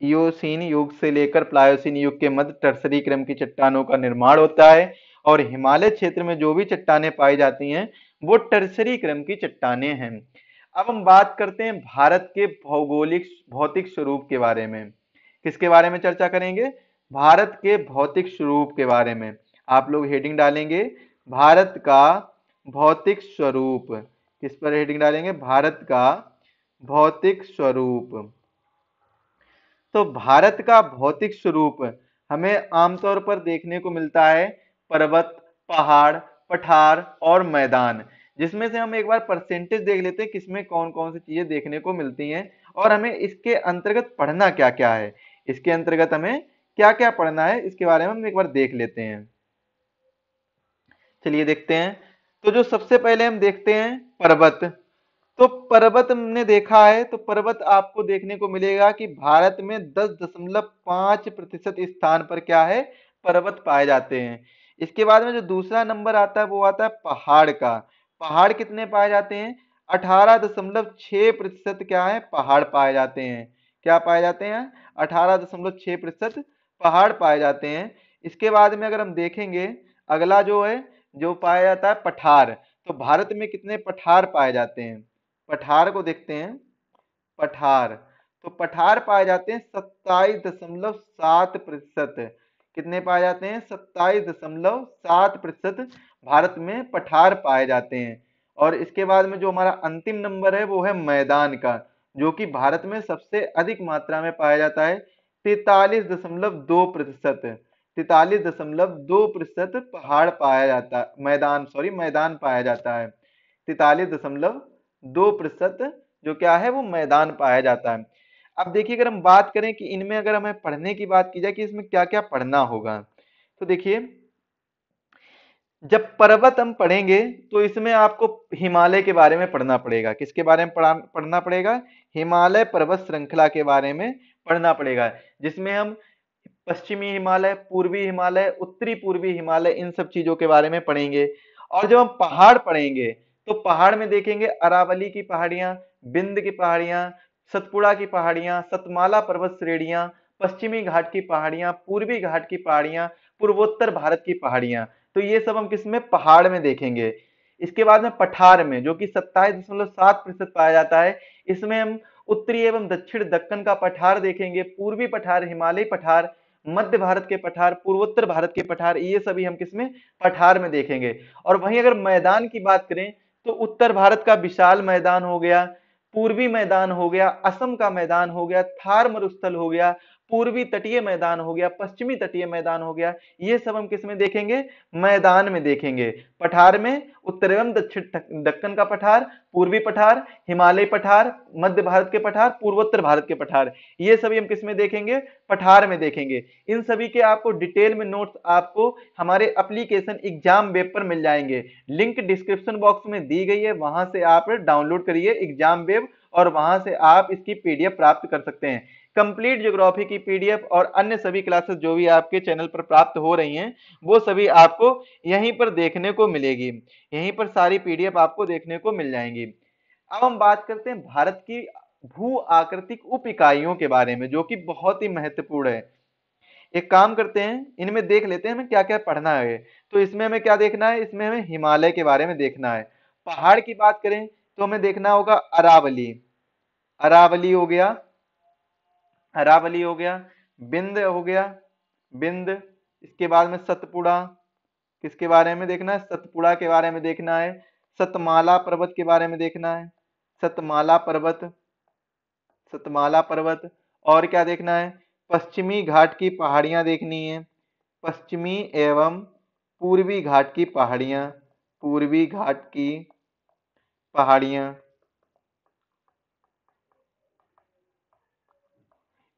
इयोसीन युग से लेकर प्लायोसीन युग के मध्य टर्सरी क्रम की चट्टानों का निर्माण होता है। और हिमालय क्षेत्र में जो भी चट्टानें पाई जाती हैं वो टर्सरी क्रम की चट्टानें हैं। अब हम बात करते हैं भारत के भौगोलिक भौतिक स्वरूप के बारे में। किसके बारे में चर्चा करेंगे? भारत के भौतिक स्वरूप के बारे में। आप लोग हेडिंग डालेंगे भारत का भौतिक स्वरूप। किस पर हेडिंग डालेंगे? भारत का भौतिक स्वरूप। तो भारत का भौतिक स्वरूप हमें आमतौर पर देखने को मिलता है पर्वत, पहाड़, पठार और मैदान। जिसमें से हम एक बार परसेंटेज देख लेते हैं किसमें कौन कौन सी चीजें देखने को मिलती हैं और हमें इसके अंतर्गत पढ़ना क्या क्या है। इसके अंतर्गत हमें क्या क्या पढ़ना है इसके बारे में हम एक बार देख लेते हैं। चलिए देखते हैं। तो जो सबसे पहले हम देखते हैं पर्वत। तो पर्वत हमने देखा है तो पर्वत आपको देखने को मिलेगा कि भारत में 10.5% स्थान पर क्या है? पर्वत पाए जाते हैं। इसके बाद में जो दूसरा नंबर आता है वो आता है पहाड़ का। पहाड़ कितने पाए जाते हैं? 18.6% क्या है? पहाड़ पाए जाते हैं। क्या पाए जाते हैं? 18.6% पहाड़ पाए जाते हैं। इसके बाद में अगर हम देखेंगे अगला जो है जो पाया जाता है पठार। तो भारत में कितने पठार पाए जाते हैं? पठार को देखते हैं। पठार, तो पठार पाए जाते हैं 27.7%। कितने पाए जाते हैं? 27.7% भारत में पठार पाए जाते हैं। और इसके बाद में जो हमारा अंतिम नंबर है वो है मैदान का, जो कि भारत में सबसे अधिक मात्रा में पाया जाता है 43.2%। 43.2% पहाड़ पाया जाता है, मैदान पाया जाता है। 43.2% जो क्या है वो मैदान पाया जाता है। अब देखिए अगर हम बात करें कि इनमें अगर हमें पढ़ने की बात की जाए कि इसमें क्या क्या पढ़ना होगा, तो देखिए जब पर्वत हम पढ़ेंगे तो इसमें आपको हिमालय के बारे में पढ़ना पड़ेगा। किसके बारे में पढ़ना पड़ेगा? हिमालय पर्वत श्रृंखला के बारे में पढ़ना पड़ेगा, जिसमें हम पश्चिमी हिमालय, पूर्वी हिमालय, उत्तरी पूर्वी हिमालय, इन सब चीजों के बारे में पढ़ेंगे। और जब हम पहाड़ पढ़ेंगे तो पहाड़ में देखेंगे अरावली की पहाड़ियां, विंध्य की पहाड़ियां, सतपुड़ा की पहाड़ियां, सतमाला पर्वत श्रेणियां, पश्चिमी घाट की पहाड़ियां, पूर्वी घाट की पहाड़ियां, पूर्वोत्तर भारत की पहाड़ियां। तो ये सब हम किसमें? पहाड़ में देखेंगे। इसके बाद में पठार में, जो कि 27.7% पाया जाता है, इसमें हम उत्तरी एवं दक्षिण दक्कन का पठार देखेंगे, पूर्वी पठार, हिमालयी पठार, मध्य भारत के पठार, पूर्वोत्तर भारत के पठार, ये सभी हम किसमें? पठार में देखेंगे। और वहीं अगर मैदान की बात करें तो उत्तर भारत का विशाल मैदान हो गया, पूर्वी मैदान हो गया, असम का मैदान हो गया, थार मरुस्थल हो गया, पूर्वी तटीय मैदान हो गया, पश्चिमी तटीय मैदान हो गया, ये सब हम किसमें देखेंगे? मैदान में देखेंगे। पठार में उत्तर एवं दक्षिण दक्कन का पठार, पूर्वी पठार, हिमालय पठार, मध्य भारत के पठार, पूर्वोत्तर भारत के पठार, ये सभी हम किसमें देखेंगे? पठार में देखेंगे। इन सभी के आपको डिटेल में नोट्स आपको हमारे एप्लीकेशन एग्जाम वेब पर मिल जाएंगे। लिंक डिस्क्रिप्शन बॉक्स में दी गई है, वहां से आप डाउनलोड करिए एग्जाम वेब, और वहां से आप इसकी पीडीएफ प्राप्त कर सकते हैं। कंप्लीट ज्योग्राफी की पीडीएफ और अन्य सभी क्लासेस जो भी आपके चैनल पर प्राप्त हो रही हैं, वो सभी आपको यहीं पर देखने को मिलेगी। यहीं पर सारी पीडीएफ आपको देखने को मिल जाएंगी। अब हम बात करते हैं भारत की भू आकृतिक उप इकाइयों के बारे में, जो कि बहुत ही महत्वपूर्ण है। एक काम करते हैं, इनमें देख लेते हैं हमें क्या क्या पढ़ना है। तो इसमें हमें क्या देखना है? इसमें हमें हिमालय के बारे में देखना है। पहाड़ की बात करें तो हमें देखना होगा अरावली, अरावली हो गया, अरावली हो गया, बिंद हो गया, बिंद। इसके बाद में सतपुड़ा, किसके बारे में देखना है? सतपुड़ा के बारे में देखना है। सतमाला पर्वत के बारे में देखना है, सतमाला पर्वत, सतमाला पर्वत। और क्या देखना है? पश्चिमी घाट की पहाड़ियां देखनी है, पश्चिमी एवं पूर्वी घाट की पहाड़ियां, पूर्वी घाट की पहाड़ियां।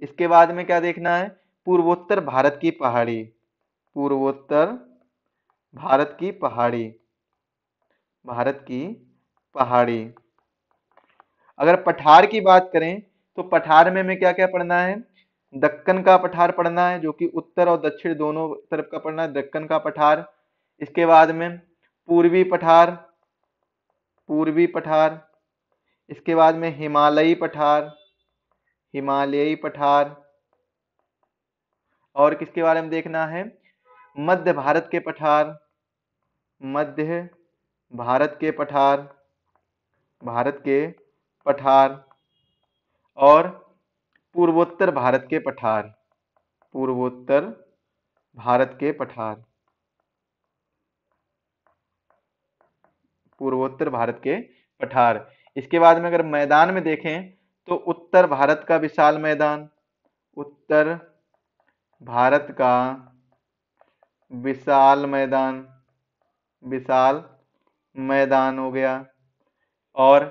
इसके बाद में क्या देखना है? पूर्वोत्तर भारत की पहाड़ी, पूर्वोत्तर भारत की पहाड़ी, भारत की पहाड़ी। अगर पठार की बात करें तो पठार में हमें क्या क्या पढ़ना है? दक्कन का पठार पढ़ना है, जो कि उत्तर और दक्षिण दोनों तरफ का पढ़ना है, दक्कन का पठार। इसके बाद में पूर्वी पठार, पूर्वी पठार। इसके बाद में हिमालयी पठार, हिमालयी पठार। और किसके बारे में देखना है? मध्य भारत के पठार, मध्य भारत के पठार, भारत के पठार। और पूर्वोत्तर भारत के पठार, पूर्वोत्तर भारत के पठार, पूर्वोत्तर भारत के पठार। इसके बाद में अगर मैदान में देखें तो उत्तर भारत का विशाल मैदान, उत्तर भारत का विशाल मैदान, विशाल मैदान हो गया। और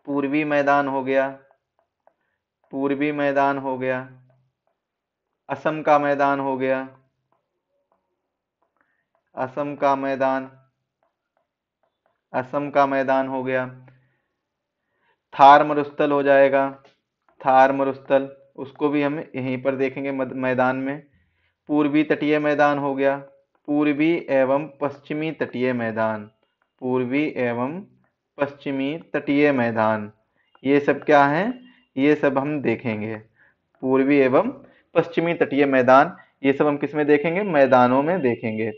पूर्वी मैदान हो गया, पूर्वी मैदान हो गया। असम का मैदान हो गया, असम का मैदान, असम का मैदान हो गया। थार मरुस्थल हो जाएगा, थार मरुस्थल, उसको भी हम यहीं पर देखेंगे मैदान में। पूर्वी तटीय मैदान हो गया, पूर्वी एवं पश्चिमी तटीय मैदान, पूर्वी एवं पश्चिमी तटीय मैदान। ये सब क्या है? ये सब हम देखेंगे, पूर्वी एवं पश्चिमी तटीय मैदान। ये सब हम किसमें देखेंगे? मैदानों में देखेंगे।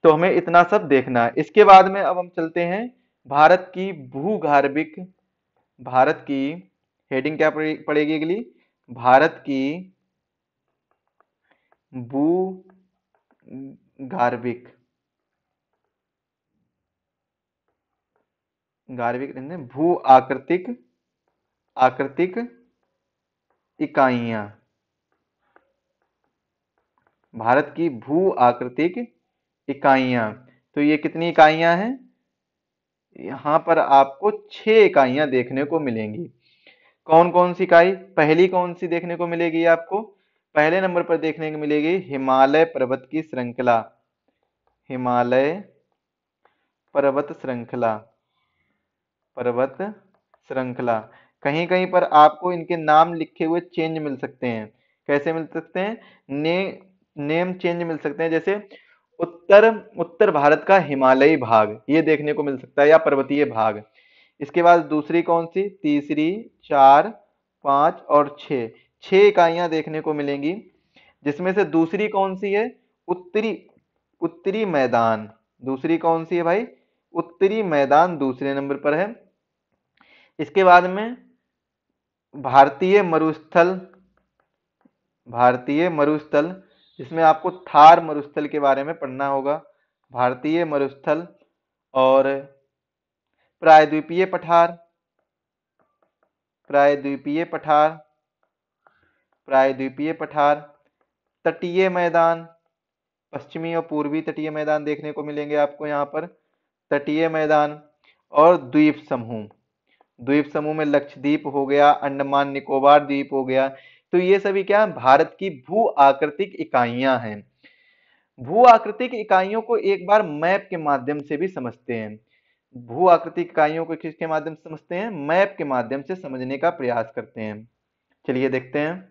तो हमें इतना सब देखना है। इसके बाद में अब हम चलते हैं भारत की भूगर्भिक, भारत की हेडिंग क्या पड़ेगी अगली? भारत की भू गार्भिक, गार्भिक नहीं, भू आकृतिक, आकृतिक इकाइयां। भारत की भू आकृतिक इकाइयां। तो ये कितनी इकाइयां हैं? यहाँ पर आपको 6 इकाइयां देखने को मिलेंगी। कौन कौन सी इकाई? पहली कौन सी देखने को मिलेगी आपको? पहले नंबर पर देखने को मिलेगी हिमालय पर्वत की श्रृंखला। हिमालय पर्वत श्रृंखला। पर्वत श्रृंखला। कहीं कहीं पर आपको इनके नाम लिखे हुए चेंज मिल सकते हैं। कैसे मिल सकते हैं? ने नेम चेंज मिल सकते हैं। जैसे उत्तर उत्तर भारत का हिमालयी भाग ये देखने को मिल सकता है, या पर्वतीय भाग। इसके बाद दूसरी कौन सी? तीसरी, चार, पांच और छह। 6 इकाइयां देखने को मिलेंगी, जिसमें से दूसरी कौन सी है? उत्तरी उत्तरी मैदान। दूसरी कौन सी है भाई? उत्तरी मैदान दूसरे नंबर पर है। इसके बाद में भारतीय मरुस्थल। भारतीय मरुस्थल, जिसमें आपको थार मरुस्थल के बारे में पढ़ना होगा। भारतीय मरुस्थल। और प्रायद्वीपीय पठार। प्रायद्वीपीय पठार। प्रायद्वीपीय पठार। तटीय मैदान। पश्चिमी और पूर्वी तटीय मैदान देखने को मिलेंगे आपको यहाँ पर। तटीय मैदान। और द्वीप समूह। द्वीप समूह में लक्षद्वीप हो गया, अंडमान निकोबार द्वीप हो गया। तो ये सभी क्या है? भारत की भू आकृतिक इकाइयां हैं। भू आकृतिक इकाइयों को एक बार मैप के माध्यम से भी समझते हैं। भू आकृतिक इकाइयों को किसके माध्यम से समझते हैं? मैप के माध्यम से समझने का प्रयास करते हैं। चलिए देखते हैं।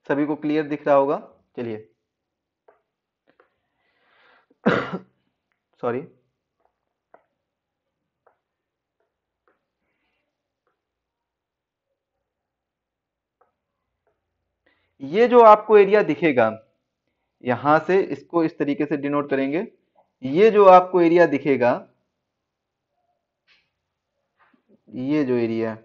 सभी को क्लियर दिख रहा होगा? चलिए। सॉरी। ये जो आपको एरिया दिखेगा, यहां से इसको इस तरीके से डिनोट करेंगे। ये जो आपको एरिया दिखेगा, ये जो एरिया है,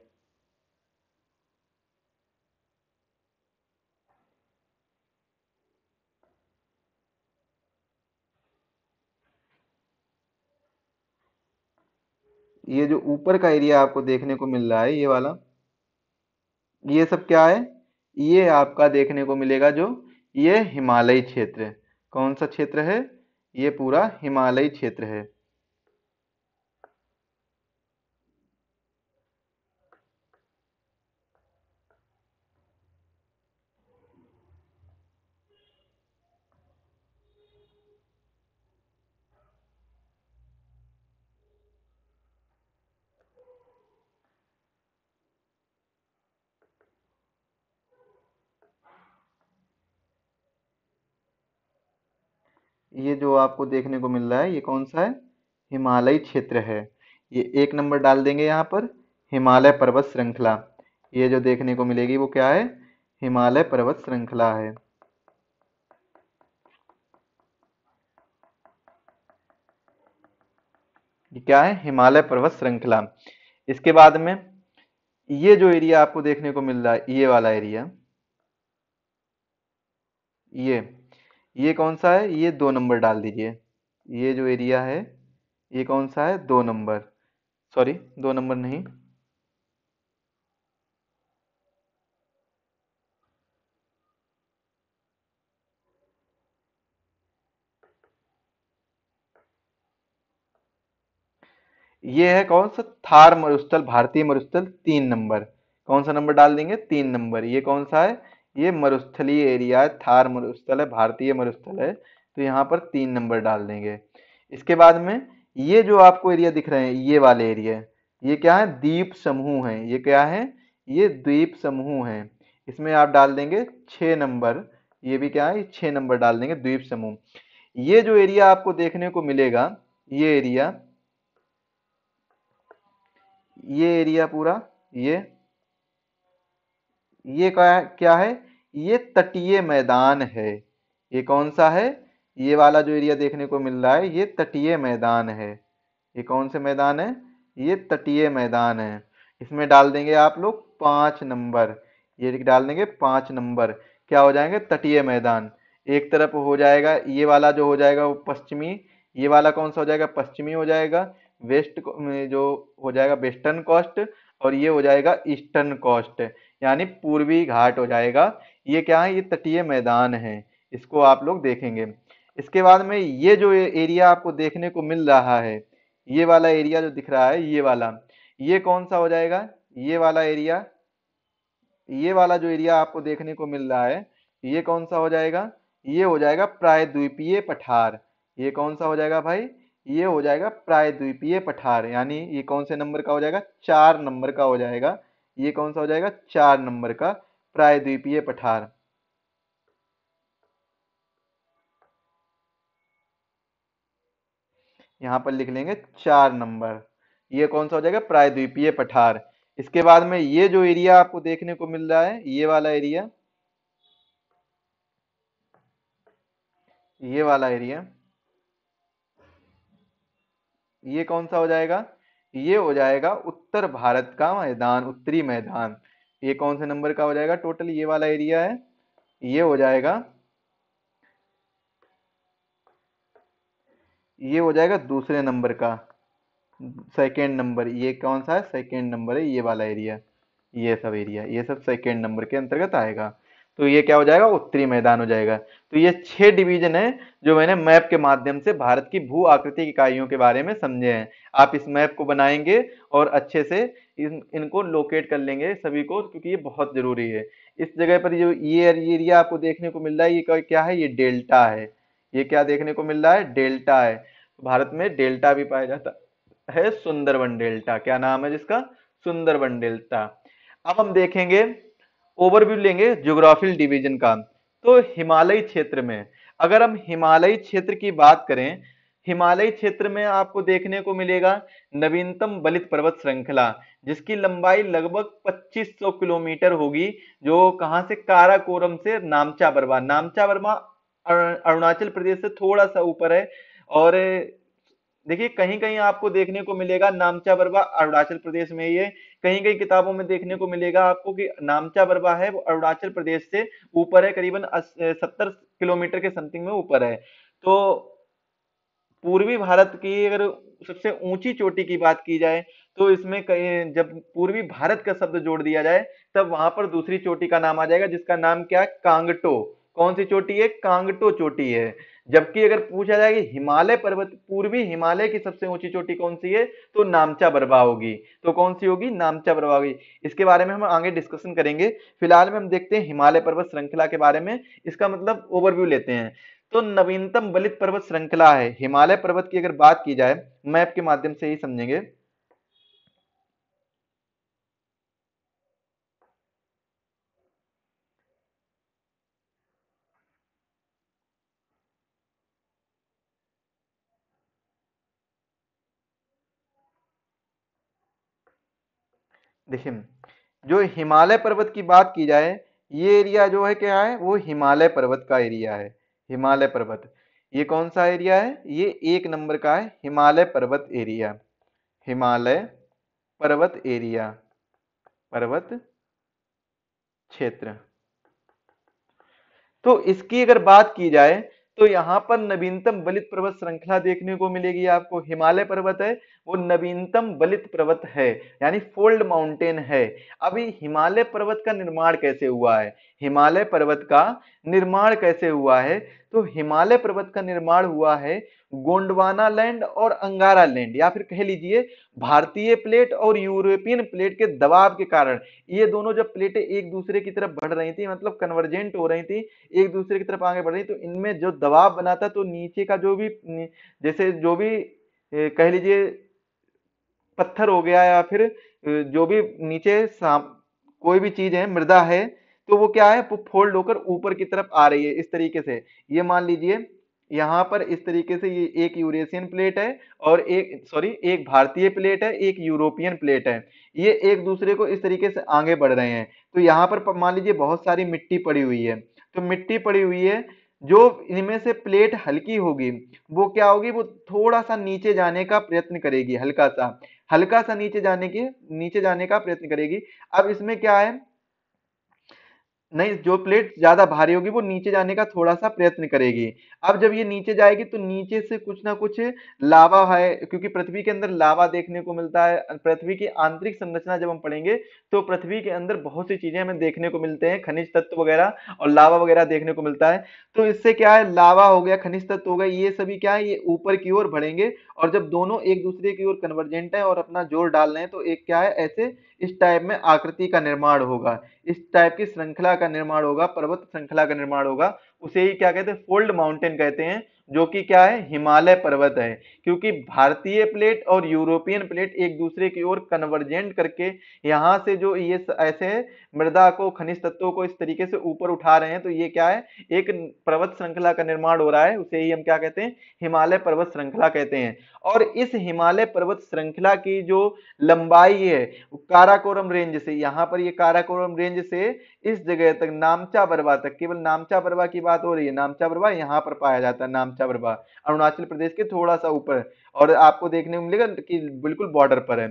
ये जो ऊपर का एरिया आपको देखने को मिल रहा है, ये वाला, ये सब क्या है? ये आपका देखने को मिलेगा जो, ये हिमालयी क्षेत्र है। कौन सा क्षेत्र है? ये पूरा हिमालयी क्षेत्र है। ये जो आपको देखने को मिल रहा है, ये कौन सा है? हिमालयी क्षेत्र है। ये 1 नंबर डाल देंगे यहाँ पर। हिमालय पर्वत श्रृंखला। ये जो देखने को मिलेगी वो क्या है? हिमालय पर्वत श्रृंखला है। ये क्या है? हिमालय पर्वत श्रृंखला। इसके बाद में ये जो एरिया आपको देखने को मिल रहा है, ये वाला एरिया, ये ये कौन सा है? ये 2 नंबर डाल दीजिए। ये जो एरिया है, ये कौन सा है? 2 नंबर। सॉरी, 2 नंबर नहीं। ये है कौन सा? थार मरुस्थल, भारतीय मरुस्थल 3 नंबर। कौन सा नंबर डाल देंगे? 3 नंबर। ये कौन सा है? ये मरुस्थलीय एरिया है, थार मरुस्थल है, भारतीय मरुस्थल है। तो यहाँ पर 3 नंबर डाल देंगे। इसके बाद में ये जो आपको एरिया दिख रहे हैं, ये वाले एरिया, ये क्या है? द्वीप समूह है। ये क्या है? ये द्वीप समूह है। इसमें आप डाल देंगे 6 नंबर। ये भी क्या है? 6 नंबर डाल देंगे, द्वीप समूह। ये जो एरिया आपको देखने को मिलेगा, ये एरिया, ये एरिया पूरा, ये क्या है? ये तटीय मैदान है। ये कौन सा है? ये वाला जो एरिया देखने को मिल रहा है, ये तटीय मैदान है। ये कौन से मैदान है? ये तटीय मैदान है। इसमें डाल देंगे आप लोग 5 नंबर। ये डाल देंगे 5 नंबर। क्या हो जाएंगे? तटीय मैदान। एक तरफ हो जाएगा ये वाला, जो हो जाएगा वो पश्चिमी। ये वाला कौन सा हो जाएगा? पश्चिमी हो जाएगा। में जो हो जाएगा वेस्टर्न कोस्ट। और ये हो जाएगा ईस्टर्न कोस्ट, यानी पूर्वी घाट हो जाएगा। ये क्या है? ये तटीय मैदान है। इसको आप लोग देखेंगे। इसके बाद में ये जो एरिया आपको देखने को मिल रहा है, ये वाला एरिया जो दिख रहा है, ये वाला, ये कौन सा हो जाएगा? ये वाला एरिया, ये वाला जो एरिया आपको देखने को मिल रहा है, ये कौन सा हो जाएगा? ये हो जाएगा प्रायद्वीपीय पठार। ये कौन सा हो जाएगा भाई? ये हो जाएगा प्रायद्वीपीय पठार, यानी ये कौन से नंबर का हो जाएगा? 4 नंबर का हो जाएगा। ये कौन सा हो जाएगा? 4 नंबर का प्रायद्वीपीय पठार। यहाँ पर लिख लेंगे 4 नंबर। ये कौन सा हो जाएगा? प्रायद्वीपीय पठार। इसके बाद में ये जो एरिया आपको देखने को मिल रहा है, ये वाला एरिया, ये वाला एरिया, ये कौन सा हो जाएगा? ये हो जाएगा उत्तर भारत का मैदान, उत्तरी मैदान। ये कौन से नंबर का हो जाएगा? टोटल ये वाला एरिया है, ये हो जाएगा, ये हो जाएगा दूसरे नंबर का, सेकेंड नंबर। ये कौन सा है? सेकेंड नंबर है ये वाला एरिया। ये सब एरिया, ये सब सेकेंड नंबर के अंतर्गत आएगा। तो ये क्या हो जाएगा? उत्तरी मैदान हो जाएगा। तो ये 6 डिवीजन है जो मैंने मैप के माध्यम से भारत की भू आकृतिक इकाइयों के बारे में समझे हैं। आप इस मैप को बनाएंगे और अच्छे से इनको लोकेट कर लेंगे सभी को, क्योंकि ये बहुत जरूरी है। इस जगह पर जो ये एरिया आपको देखने को मिल रहा है, ये क्या है? ये डेल्टा है। ये क्या देखने को मिल रहा है? डेल्टा है। भारत में डेल्टा भी पाया जाता है, सुंदरबन डेल्टा। क्या नाम है जिसका? सुंदरबन डेल्टा। अब हम देखेंगे, ओवरव्यू लेंगे ज्योग्राफिकल डिवीजन का। तो हिमालयी क्षेत्र में, अगर हम हिमालयी क्षेत्र की बात करें, हिमालयी क्षेत्र में आपको देखने को मिलेगा नवीनतम बलित पर्वत श्रृंखला, जिसकी लंबाई लगभग 2500 किलोमीटर होगी, जो कहां से? काराकोरम से नामचा बरवा। नामचा बरवा अरुणाचल प्रदेश से थोड़ा सा ऊपर है। और देखिए कहीं कहीं आपको देखने को मिलेगा नामचा बरवा अरुणाचल प्रदेश में ही है, कहीं कहीं किताबों में देखने को मिलेगा आपको कि नामचा बरवा है वो अरुणाचल प्रदेश से ऊपर है, करीबन 70 किलोमीटर के समथिंग में ऊपर है। तो पूर्वी भारत की अगर सबसे ऊंची चोटी की बात की जाए, तो इसमें कहीं जब पूर्वी भारत का शब्द जोड़ दिया जाए, तब वहां पर दूसरी चोटी का नाम आ जाएगा, जिसका नाम क्या है? कांगटो। कौन सी चोटी है? कांगटो चोटी है। जबकि अगर पूछा जाए कि हिमालय पर्वत, पूर्वी हिमालय की सबसे ऊंची चोटी कौन सी है, तो नामचा बरवा होगी। तो कौन सी होगी? नामचा बरवा होगी। इसके बारे में हम आगे डिस्कशन करेंगे। फिलहाल में हम देखते हैं हिमालय पर्वत श्रृंखला के बारे में, इसका मतलब ओवरव्यू लेते हैं। तो नवीनतम बलित पर्वत श्रृंखला है हिमालय पर्वत की। अगर बात की जाए, मैप के माध्यम से ही समझेंगे। देखिए, जो हिमालय पर्वत की बात की जाए, ये एरिया जो है क्या है? वो हिमालय पर्वत का एरिया है। हिमालय पर्वत, ये कौन सा एरिया है? ये 1 नंबर का है, हिमालय पर्वत एरिया। हिमालय पर्वत एरिया, पर्वत क्षेत्र। तो इसकी अगर बात की जाए, तो यहाँ पर नवीनतम बलित पर्वत श्रृंखला देखने को मिलेगी आपको। हिमालय पर्वत है, वो नवीनतम बलित पर्वत है, यानी फोल्ड माउंटेन है। अभी हिमालय पर्वत का निर्माण कैसे हुआ है? हिमालय पर्वत का निर्माण कैसे हुआ है? तो हिमालय पर्वत का निर्माण हुआ है गोंडवाना लैंड और अंगारा लैंड, या फिर कह लीजिए भारतीय प्लेट और यूरोपियन प्लेट के दबाव के कारण। ये दोनों जब प्लेटें एक दूसरे की तरफ बढ़ रही थी, मतलब कन्वर्जेंट हो रही थी, एक दूसरे की तरफ आगे बढ़ रही, तो इनमें जो दबाव बना था, तो नीचे का जो भी, जैसे जो भी कह लीजिए पत्थर हो गया, या फिर जो भी नीचे कोई भी चीज है, मृदा है, तो वो क्या है? वो फोल्ड होकर ऊपर की तरफ आ रही है इस तरीके से। ये मान लीजिए यहाँ पर इस तरीके से, ये एक यूरेशियन प्लेट है, और एक, सॉरी, एक भारतीय प्लेट है, एक यूरोपियन प्लेट है। ये एक दूसरे को इस तरीके से आगे बढ़ रहे हैं। तो यहाँ पर मान लीजिए बहुत सारी मिट्टी पड़ी हुई है। तो मिट्टी पड़ी हुई है, जो इनमें से प्लेट हल्की होगी, वो क्या होगी? वो थोड़ा सा नीचे जाने का प्रयत्न करेगी, हल्का सा, हल्का सा नीचे जाने का प्रयत्न करेगी। अब इसमें क्या है? नहीं, जो प्लेट ज्यादा भारी होगी वो नीचे जाने का थोड़ा सा प्रयत्न करेगी। अब जब ये नीचे जाएगी तो नीचे से कुछ ना कुछ लावा है, क्योंकि पृथ्वी के अंदर लावा देखने को मिलता है। पृथ्वी की आंतरिक संरचना जब हम पढ़ेंगे तो पृथ्वी के अंदर बहुत सी चीजें हमें देखने को मिलते हैं, खनिज तत्व वगैरह और लावा वगैरह देखने को मिलता है। तो इससे क्या है, लावा हो गया, खनिज तत्व हो गए, ये सभी क्या है, ये ऊपर की ओर बढ़ेंगे। और जब दोनों एक दूसरे की ओर कन्वर्जेंट है और अपना जोर डाल रहे हैं तो एक क्या है, ऐसे इस टाइप में आकृति का निर्माण होगा, इस टाइप की श्रृंखला का निर्माण होगा, पर्वत श्रृंखला का निर्माण होगा। उसे ही क्या कहते हैं, फोल्ड माउंटेन कहते हैं, जो कि क्या है, हिमालय पर्वत है। क्योंकि भारतीय प्लेट और यूरोपियन प्लेट एक दूसरे की ओर कन्वर्जेंट करके यहाँ से जो ये ऐसे मृदा को, खनिज तत्वों को इस तरीके से ऊपर उठा रहे हैं, तो ये क्या है, एक पर्वत श्रृंखला का निर्माण हो रहा है। उसे ही हम क्या कहते हैं, हिमालय पर्वत श्रृंखला कहते हैं। और इस हिमालय पर्वत श्रृंखला की जो लंबाई है, काराकोरम रेंज से, यहाँ पर ये काराकोरम रेंज से इस जगह तक नामचा बरवा तक, केवल नामचा बरवा की बात हो रही है, नामचा बरवा यहाँ पर पाया जाता है, नामचा बरवा अरुणाचल प्रदेश के थोड़ा सा ऊपर, और आपको देखने को मिलेगा कि बिल्कुल बॉर्डर पर है।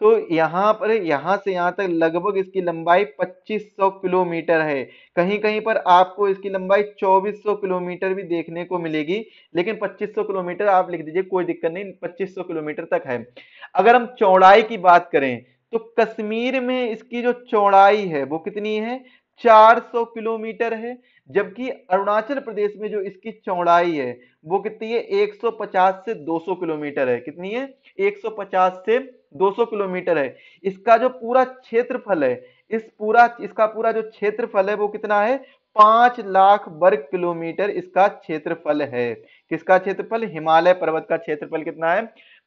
तो यहाँ पर, यहाँ से यहाँ तक लगभग इसकी लंबाई 2500 किलोमीटर है। कहीं कहीं पर आपको इसकी लंबाई 2400 किलोमीटर भी देखने को मिलेगी, लेकिन 2500 किलोमीटर आप लिख दीजिए, कोई दिक्कत नहीं, 2500 किलोमीटर तक है। अगर हम चौड़ाई की बात करें तो कश्मीर में इसकी जो चौड़ाई है वो कितनी है, 400 किलोमीटर है। जबकि अरुणाचल प्रदेश में जो इसकी चौड़ाई है वो कितनी है, 150 से 200 किलोमीटर है। कितनी है, 150 से 200 किलोमीटर है। इसका जो पूरा क्षेत्रफल है, इसका पूरा जो क्षेत्रफल है वो कितना है, 5 लाख वर्ग किलोमीटर इसका क्षेत्रफल है। किसका क्षेत्रफल, हिमालय पर्वत का क्षेत्रफल कितना है,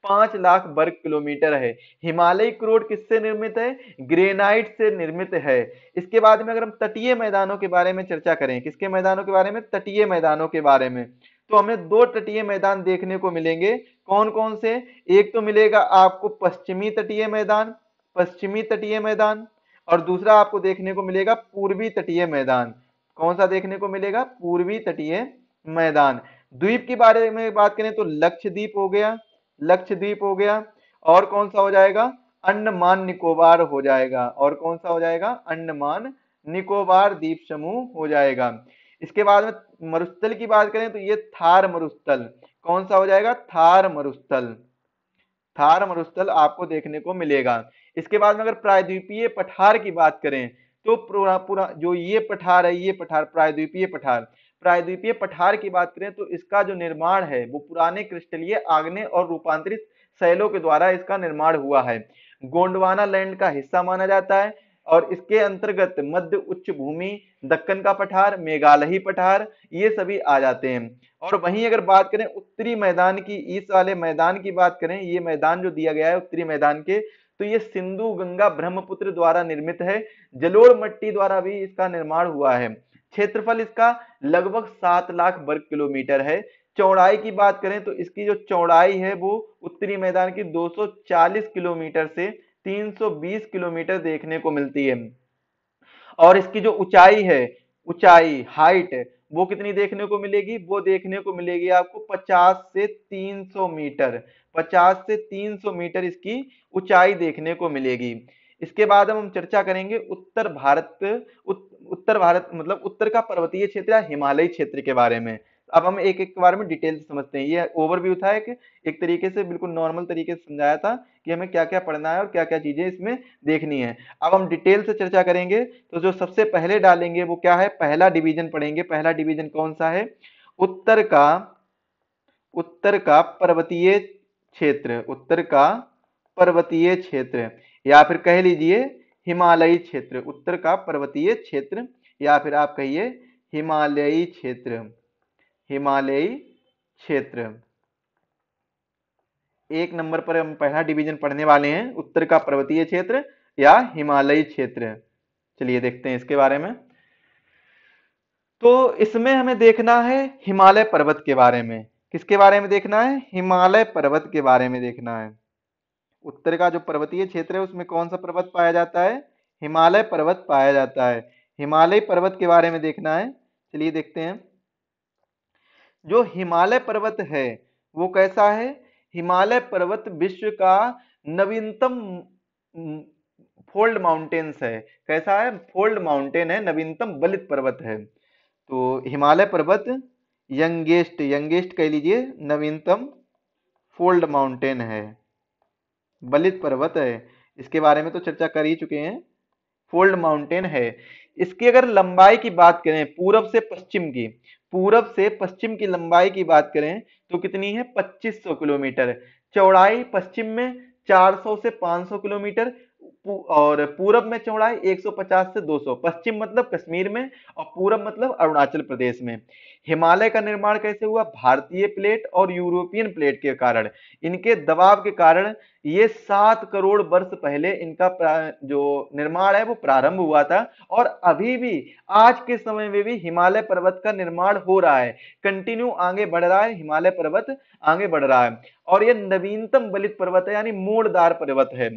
5 लाख वर्ग किलोमीटर है। हिमालय क्रोड किससे निर्मित है, ग्रेनाइट से निर्मित है। इसके बाद में अगर हम तटीय मैदानों के बारे में चर्चा करें, किसके मैदानों के बारे में, तटीय मैदानों के बारे में, तो हमें दो तटीय मैदान देखने को मिलेंगे। कौन कौन से, एक तो मिलेगा आपको पश्चिमी तटीय मैदान, पश्चिमी तटीय मैदान, और दूसरा आपको देखने को मिलेगा पूर्वी तटीय मैदान। कौन सा देखने को मिलेगा, पूर्वी तटीय मैदान। द्वीप के बारे में बात करें तो लक्षद्वीप हो गया, लक्षद्वीप हो गया, और कौन सा हो जाएगा, अंडमान निकोबार हो जाएगा, और कौन सा हो जाएगा, अंडमान निकोबार द्वीप समूह हो जाएगा। इसके बाद में मरुस्थल की बात करें तो ये थार मरुस्थल, कौन सा हो जाएगा, थार मरुस्थल, थार मरुस्थल आपको देखने को मिलेगा। इसके बाद में अगर प्रायद्वीपीय पठार की बात करें तो पूरा पूरा जो ये पठार है, ये पठार प्रायद्वीपीय पठार, प्रायद्वीपीय पठार की बात करें तो इसका जो निर्माण है वो पुराने क्रिस्टलीय आग्नेय और रूपांतरित शैलों के द्वारा इसका निर्माण हुआ है। गोंडवाना लैंड का हिस्सा माना जाता है, और इसके अंतर्गत मध्य उच्च भूमि, दक्कन का पठार, मेघालयी पठार, ये सभी आ जाते हैं। और वहीं अगर बात करें उत्तरी मैदान की, इस वाले मैदान की बात करें, ये मैदान जो दिया गया है उत्तरी मैदान के, तो ये सिंधु गंगा ब्रह्मपुत्र द्वारा निर्मित है। जलोढ़ मट्टी द्वारा भी इसका निर्माण हुआ है। क्षेत्रफल इसका लगभग 7 लाख वर्ग किलोमीटर है। चौड़ाई की बात करें तो इसकी जो चौड़ाई है वो उत्तरी मैदान की 240 किलोमीटर से 320 किलोमीटर देखने को मिलती है। और इसकी जो ऊंचाई है, ऊंचाई हाइट, वो कितनी देखने को मिलेगी, वो देखने को मिलेगी आपको 50 से 300 मीटर, 50 से 300 मीटर इसकी ऊंचाई देखने को मिलेगी। इसके बाद हम चर्चा करेंगे उत्तर भारत, उत्तर भारत मतलब उत्तर का पर्वतीय क्षेत्र या हिमालयी क्षेत्र के बारे में। अब हम एक एक के बारे में डिटेल से समझते हैं। ये ओवरव्यू था, एक तरीके से बिल्कुल नॉर्मल तरीके से समझाया था कि हमें क्या क्या पढ़ना है और क्या क्या चीजें इसमें देखनी है। अब हम डिटेल से चर्चा करेंगे, तो जो सबसे पहले डालेंगे वो क्या है, पहला डिवीजन पढ़ेंगे। पहला डिवीजन कौन सा है, उत्तर का, उत्तर का पर्वतीय क्षेत्र, उत्तर का पर्वतीय क्षेत्र, या फिर कह लीजिए हिमालयी क्षेत्र, उत्तर का पर्वतीय क्षेत्र, या फिर आप कहिए हिमालयी क्षेत्र, हिमालयी क्षेत्र। एक नंबर पर हम पहला डिवीजन पढ़ने वाले हैं, उत्तर का पर्वतीय क्षेत्र या हिमालयी क्षेत्र। चलिए देखते हैं इसके बारे में। तो इसमें हमें देखना है हिमालय पर्वत के बारे में। किसके बारे में देखना है, हिमालय पर्वत के बारे में देखना है। उत्तर का जो पर्वतीय क्षेत्र है उसमें कौन सा पर्वत पाया जाता है, हिमालय पर्वत पाया जाता है। हिमालय पर्वत के बारे में देखना है। चलिए देखते हैं। जो हिमालय पर्वत है वो कैसा है, हिमालय पर्वत विश्व का नवीनतम फोल्ड माउंटेन्स है। कैसा है? फोल्ड माउंटेन है, नवीनतम बलित पर्वत है। तो हिमालय पर्वत यंगेस्ट, यंगेस्ट कह लीजिए, नवीनतम फोल्ड माउंटेन है, बलित पर्वत है। इसके बारे में तो चर्चा कर ही चुके हैं, फोल्ड माउंटेन है। इसकी अगर लंबाई की बात करें, पूरब से पश्चिम की, पूरब से पश्चिम की लंबाई की बात करें तो कितनी है? 2500 किलोमीटर। चौड़ाई पश्चिम में 400 से 500 किलोमीटर, और पूरब में चौड़ाई 150 से 200। पश्चिम मतलब कश्मीर में, और पूरब मतलब अरुणाचल प्रदेश में। हिमालय का निर्माण कैसे हुआ? भारतीय प्लेट और यूरोपियन प्लेट के कारण, इनके दबाव के कारण ये 7 करोड़ वर्ष पहले इनका जो निर्माण है वो प्रारंभ हुआ था। और अभी भी आज के समय में भी हिमालय पर्वत का निर्माण हो रहा है, कंटिन्यू आगे बढ़ रहा है, हिमालय पर्वत आगे बढ़ रहा है। और ये नवीनतम बलित पर्वत है, यानी मोड़दार पर्वत है।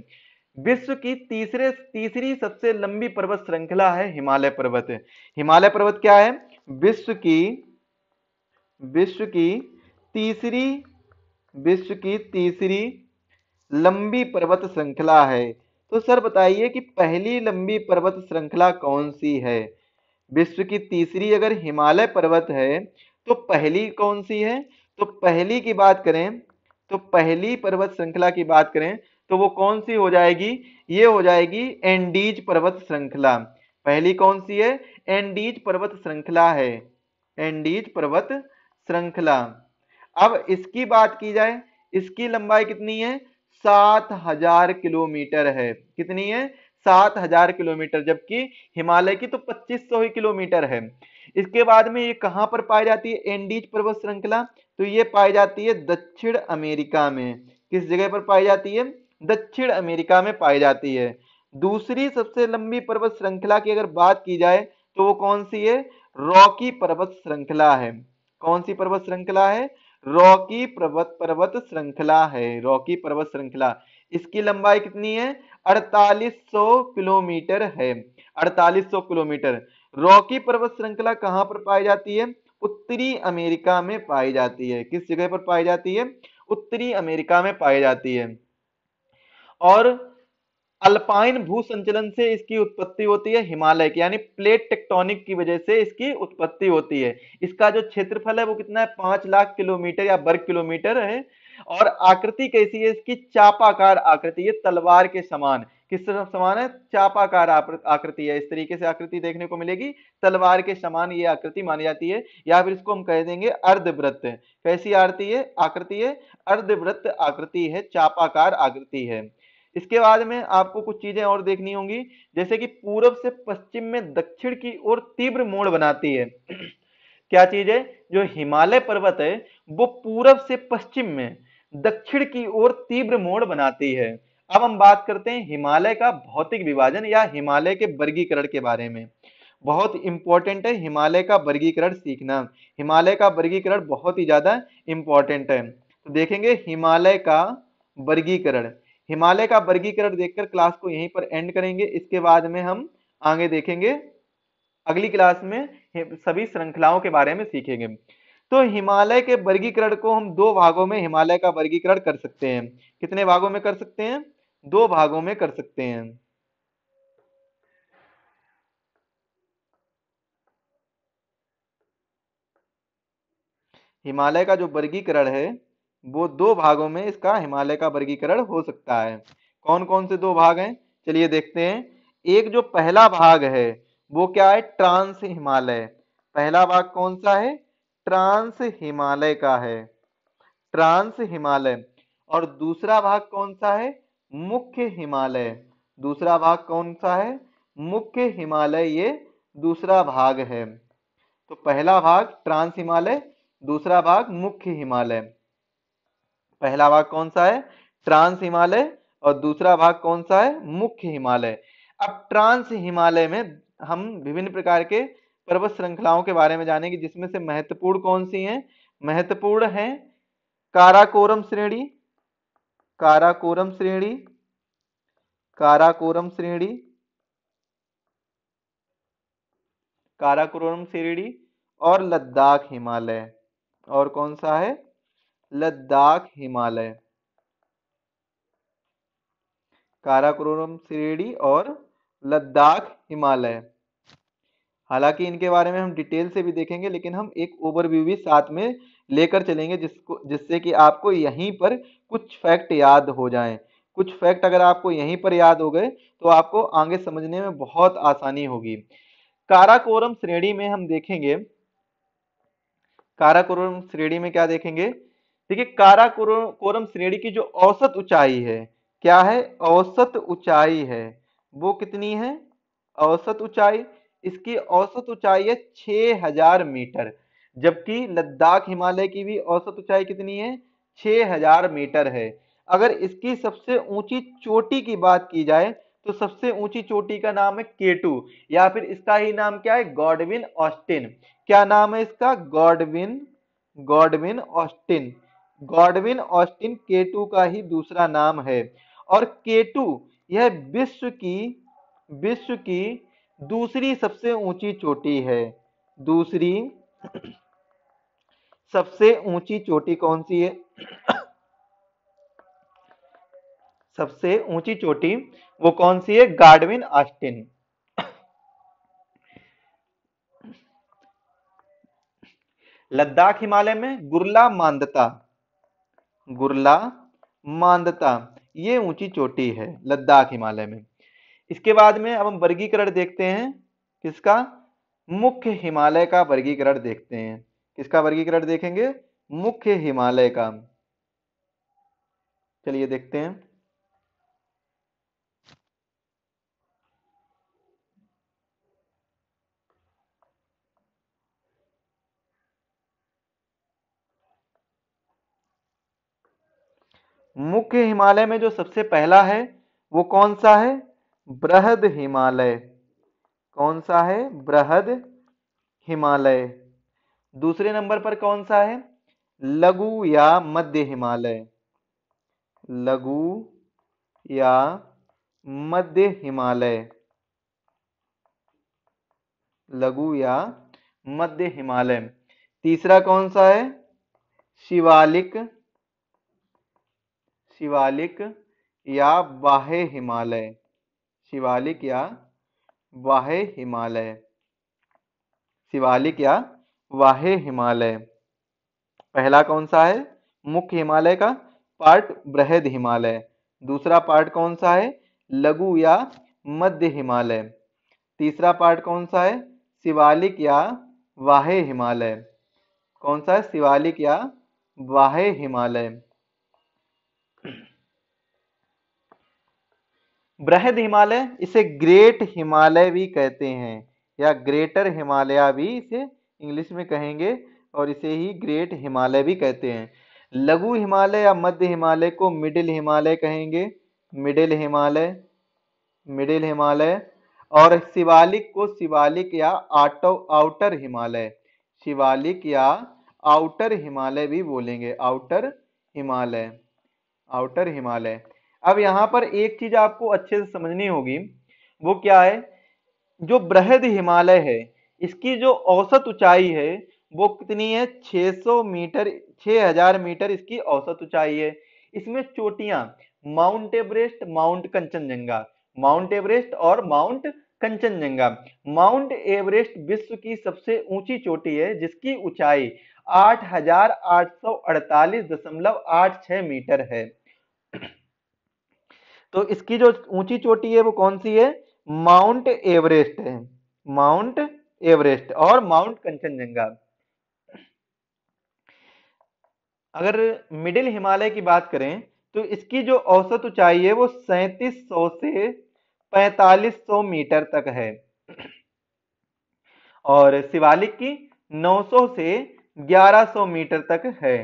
विश्व की तीसरी सबसे लंबी पर्वत श्रृंखला है हिमालय पर्वत। हिमालय पर्वत क्या है? विश्व की विश्व की तीसरी विश्व की तीसरी लंबी पर्वत श्रृंखला है। तो सर बताइए कि पहली लंबी पर्वत श्रृंखला कौन सी है? विश्व की तीसरी अगर हिमालय पर्वत है तो पहली कौन सी है? तो पहली की बात करें, तो पहली पर्वत श्रृंखला की बात करें तो वो कौन सी हो जाएगी? ये हो जाएगी एंडीज पर्वत श्रृंखला। पहली कौन सी है? एंडीज पर्वत श्रृंखला है, एंडीज पर्वत श्रृंखला। अब इसकी बात की जाए, इसकी लंबाई कितनी है? 7000 किलोमीटर है। कितनी है? 7000 किलोमीटर, जबकि हिमालय की तो 2500 ही किलोमीटर है। इसके बाद में ये कहां पर पाई जाती है एंडीज पर्वत श्रृंखला? तो ये पाई जाती है दक्षिण अमेरिका में। किस जगह पर पाई जाती है? दक्षिण अमेरिका में पाई जाती है। दूसरी सबसे लंबी पर्वत श्रृंखला की अगर बात की जाए तो वो कौन सी है? रॉकी पर्वत श्रृंखला है। कौन सी पर्वत श्रृंखला है? रॉकी पर्वत श्रृंखला है, रॉकी पर्वत श्रृंखला। इसकी लंबाई कितनी है? 4800 किलोमीटर है, 4800 किलोमीटर। रॉकी पर्वत श्रृंखला कहां पर पाई जाती है? उत्तरी अमेरिका में पाई जाती है। किस जगह पर पाई जाती है? उत्तरी अमेरिका में पाई जाती है। और अल्पाइन भू संचलन से इसकी उत्पत्ति होती है हिमालय की, यानी प्लेट टेक्टोनिक की वजह से इसकी उत्पत्ति होती है। इसका जो क्षेत्रफल है वो कितना है? 5 लाख किलोमीटर या वर्ग किलोमीटर है। और आकृति कैसी है इसकी? चापाकार आकृति, ये तलवार के समान। किस तरह समान है? चापाकार आकृति है। इस तरीके से आकृति देखने को मिलेगी, तलवार के समान ये आकृति मानी जाती है। या फिर इसको हम कह देंगे अर्धवृत्त। कैसी आकृति है? आकृति है अर्धवृत्त आकृति है, चापाकार आकृति है। इसके बाद में आपको कुछ चीजें और देखनी होंगी, जैसे कि पूरब से पश्चिम में दक्षिण की ओर तीव्र मोड़ बनाती है। क्या चीज है? जो हिमालय पर्वत है वो पूरब से पश्चिम में दक्षिण की ओर तीव्र मोड़ बनाती है। अब हम बात करते हैं हिमालय का भौतिक विभाजन या हिमालय के वर्गीकरण के बारे में। बहुत इंपॉर्टेंट है हिमालय का वर्गीकरण सीखना। हिमालय का वर्गीकरण बहुत ही ज्यादा इंपॉर्टेंट है। तो देखेंगे हिमालय का वर्गीकरण। हिमालय का वर्गीकरण देखकर क्लास को यहीं पर एंड करेंगे। इसके बाद में हम आगे देखेंगे, अगली क्लास में सभी श्रृंखलाओं के बारे में सीखेंगे। तो हिमालय के वर्गीकरण को हम दो भागों में हिमालय का वर्गीकरण कर सकते हैं। कितने भागों में कर सकते हैं? दो भागों में कर सकते हैं। हिमालय का जो वर्गीकरण है वो दो भागों में इसका हिमालय का वर्गीकरण हो सकता है। कौन कौन से दो भाग हैं? चलिए देखते हैं। एक जो पहला भाग है वो क्या है? ट्रांस हिमालय। पहला भाग कौन सा है? ट्रांस हिमालय का है, ट्रांस हिमालय। और दूसरा भाग कौन सा है? मुख्य हिमालय। दूसरा भाग कौन सा है? मुख्य हिमालय, ये दूसरा भाग है। तो पहला भाग ट्रांस हिमालय, दूसरा भाग मुख्य हिमालय। पहला भाग कौन सा है? ट्रांस हिमालय। और दूसरा भाग कौन सा है? मुख्य हिमालय। अब ट्रांस हिमालय में हम विभिन्न प्रकार के पर्वत श्रृंखलाओं के बारे में जानेंगे, जिसमें से महत्वपूर्ण कौन सी हैं? महत्वपूर्ण है काराकोरम श्रेणी, काराकोरम श्रेणी, काराकोरम श्रेणी, काराकोरम श्रेणी, और लद्दाख हिमालय। और कौन सा है? लद्दाख हिमालय। काराकोरम श्रेणी और लद्दाख हिमालय। हालांकि इनके बारे में हम डिटेल से भी देखेंगे, लेकिन हम एक ओवरव्यू भी साथ में लेकर चलेंगे जिससे कि आपको यहीं पर कुछ फैक्ट याद हो जाएं। कुछ फैक्ट अगर आपको यहीं पर याद हो गए तो आपको आगे समझने में बहुत आसानी होगी। काराकोरम श्रेणी में हम देखेंगे, काराकोरम श्रेणी में क्या देखेंगे? देखिए, काराकोरम श्रेणी की जो औसत ऊंचाई है, क्या है? औसत ऊंचाई है, वो कितनी है? औसत ऊंचाई, इसकी औसत ऊंचाई है 6000 मीटर। जबकि लद्दाख हिमालय की भी औसत ऊंचाई कितनी है? 6000 मीटर है। अगर इसकी सबसे ऊंची चोटी की बात की जाए तो सबसे ऊंची चोटी का नाम है केटू, या फिर इसका ही नाम क्या है? Godwin Austen. क्या नाम है इसका? Godwin, Godwin Austen. Godwin Austen K two का ही दूसरा नाम है। और केटू यह विश्व की दूसरी सबसे ऊंची चोटी है। दूसरी सबसे ऊंची चोटी कौन सी है? सबसे ऊंची चोटी वो कौन सी है? Godwin Austin. लद्दाख हिमालय में गुरला मांदता, गुरला मांदता ये ऊंची चोटी है लद्दाख हिमालय में। इसके बाद में अब हम वर्गीकरण देखते हैं, किसका? मुख्य हिमालय का वर्गीकरण देखते हैं। किसका वर्गीकरण देखेंगे? मुख्य हिमालय का। चलिए देखते हैं। मुख्य हिमालय में जो सबसे पहला है वो कौन सा है? बृहद हिमालय। कौन सा है? बृहद हिमालय। दूसरे नंबर पर कौन सा है? लघु या मध्य हिमालय। लघु या मध्य हिमालय। लघु या मध्य हिमालय। तीसरा कौन सा है? शिवालिक, शिवालिक या बाह्य हिमालय। शिवालिक या बाह्य हिमालय। शिवालिक या बाह्य हिमालय। पहला कौन सा है? मुख्य हिमालय का पार्ट बृहद हिमालय। दूसरा पार्ट कौन सा है? लघु या मध्य हिमालय। तीसरा पार्ट कौन सा है? शिवालिक या बाह्य हिमालय। कौन सा है? शिवालिक या बाह्य हिमालय। बृहद हिमालय, इसे ग्रेट हिमालय भी कहते हैं, या ग्रेटर हिमालय भी इसे इंग्लिश में कहेंगे, और इसे ही ग्रेट हिमालय भी कहते हैं। लघु हिमालय या मध्य हिमालय को मिडिल हिमालय कहेंगे, मिडिल हिमालय, मिडिल हिमालय। और शिवालिक को शिवालिक या आउटर हिमालय, शिवालिक या आउटर हिमालय भी बोलेंगे, आउटर हिमालय, आउटर हिमालय। अब यहां पर एक चीज आपको अच्छे से समझनी होगी, वो क्या है? जो बृहद हिमालय है, इसकी जो औसत ऊंचाई है वो कितनी है? 600 मीटर, 6000 मीटर इसकी औसत ऊंचाई है। इसमें चोटियां mount Everest, mount Kanchenjunga, mount Everest और माउंट कंचनजंगा। माउंट एवरेस्ट विश्व की सबसे ऊंची चोटी है, जिसकी ऊंचाई 8848.86 मीटर है। तो इसकी जो ऊंची चोटी है वो कौन सी है? माउंट एवरेस्ट है, माउंट एवरेस्ट और माउंट कंचनजंगा। अगर मिडिल हिमालय की बात करें तो इसकी जो औसत ऊंचाई है वो 3700 से 4500 मीटर तक है, और शिवालिक की 900 से 1100 मीटर तक है।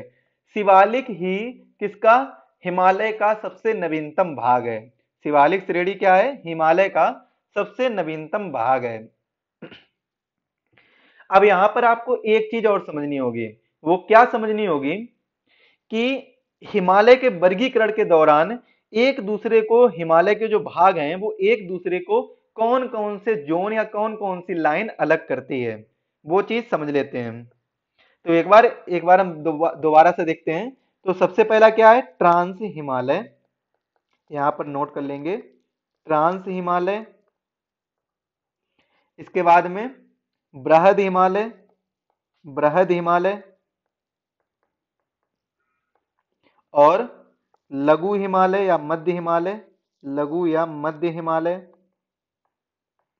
शिवालिक ही किसका? हिमालय का सबसे नवीनतम भाग है। शिवालिक श्रेणी क्या है? हिमालय का सबसे नवीनतम भाग है। अब यहां पर आपको एक चीज और समझनी होगी, वो क्या समझनी होगी? कि हिमालय के वर्गीकरण के दौरान एक दूसरे को, हिमालय के जो भाग हैं वो एक दूसरे को कौन कौन से जोन या कौन कौन सी लाइन अलग करती है, वो चीज समझ लेते हैं। तो एक बार हम दोबारा से देखते हैं। तो सबसे पहला क्या है? ट्रांस हिमालय, यहाँ पर नोट कर लेंगे, ट्रांस हिमालय, इसके बाद में बृहद हिमालय, बृहद हिमालय, और लघु हिमालय या मध्य हिमालय, लघु या मध्य हिमालय,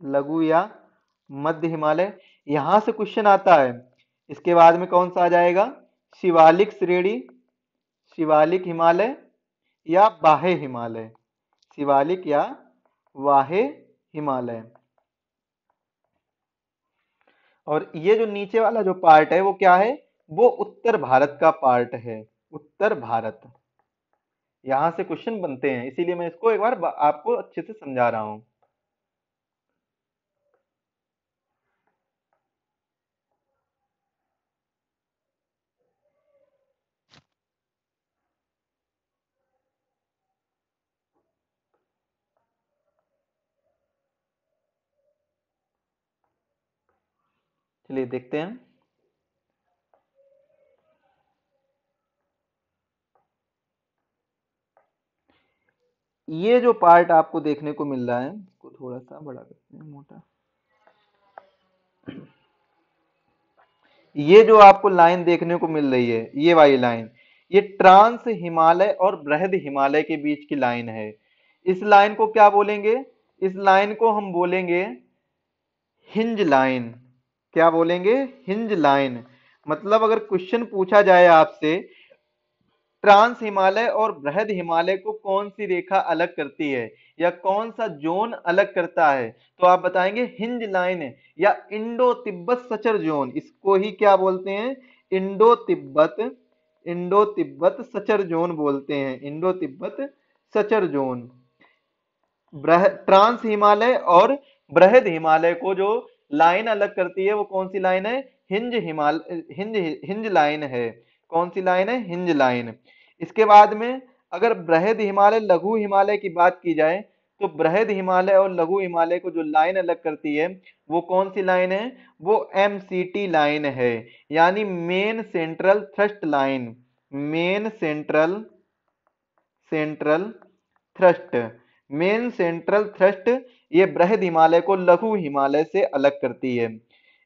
लघु या मध्य हिमालय। यहां से क्वेश्चन आता है, इसके बाद में कौन सा आ जाएगा, शिवालिक श्रेणी, शिवालिक हिमालय या बाह्य हिमालय, शिवालिक या बाह्य हिमालय। और ये जो नीचे वाला जो पार्ट है वो क्या है, वो उत्तर भारत का पार्ट है, उत्तर भारत। यहां से क्वेश्चन बनते हैं, इसीलिए मैं इसको एक बार आपको अच्छे से समझा रहा हूं। चलिए देखते हैं। ये जो पार्ट आपको देखने को मिल रहा है, इसको थोड़ा सा बड़ा करते हैं, मोटा। ये जो आपको लाइन देखने को मिल रही है, ये वाली लाइन, ये ट्रांस हिमालय और बृहद हिमालय के बीच की लाइन है। इस लाइन को क्या बोलेंगे, इस लाइन को हम बोलेंगे हिंज लाइन। क्या बोलेंगे, हिंज लाइन। मतलब अगर क्वेश्चन पूछा जाए आपसे, ट्रांस हिमालय और बृहद हिमालय को कौन सी रेखा अलग करती है या कौन सा जोन अलग करता है, तो आप बताएंगे हिंज लाइन या इंडो तिब्बत सचर जोन। इसको ही क्या बोलते हैं, Indo Tibet, Indo Tibet suture zone बोलते हैं, Indo Tibet suture zone. Trans Himalaya और बृहद हिमालय को जो लाइन अलग करती है वो कौन सी लाइन है, हिंज हिंज लाइन है। कौन सी लाइन है, हिंज लाइन। इसके बाद में अगर बृहद हिमालय लघु हिमालय की बात की जाए, तो बृहद हिमालय और लघु हिमालय को जो लाइन अलग करती है वो कौन सी लाइन है, वो एमसीटी लाइन है, यानी main central thrust line, main central, central thrust, main central thrust. ये बृहद हिमालय को लघु हिमालय से अलग करती है।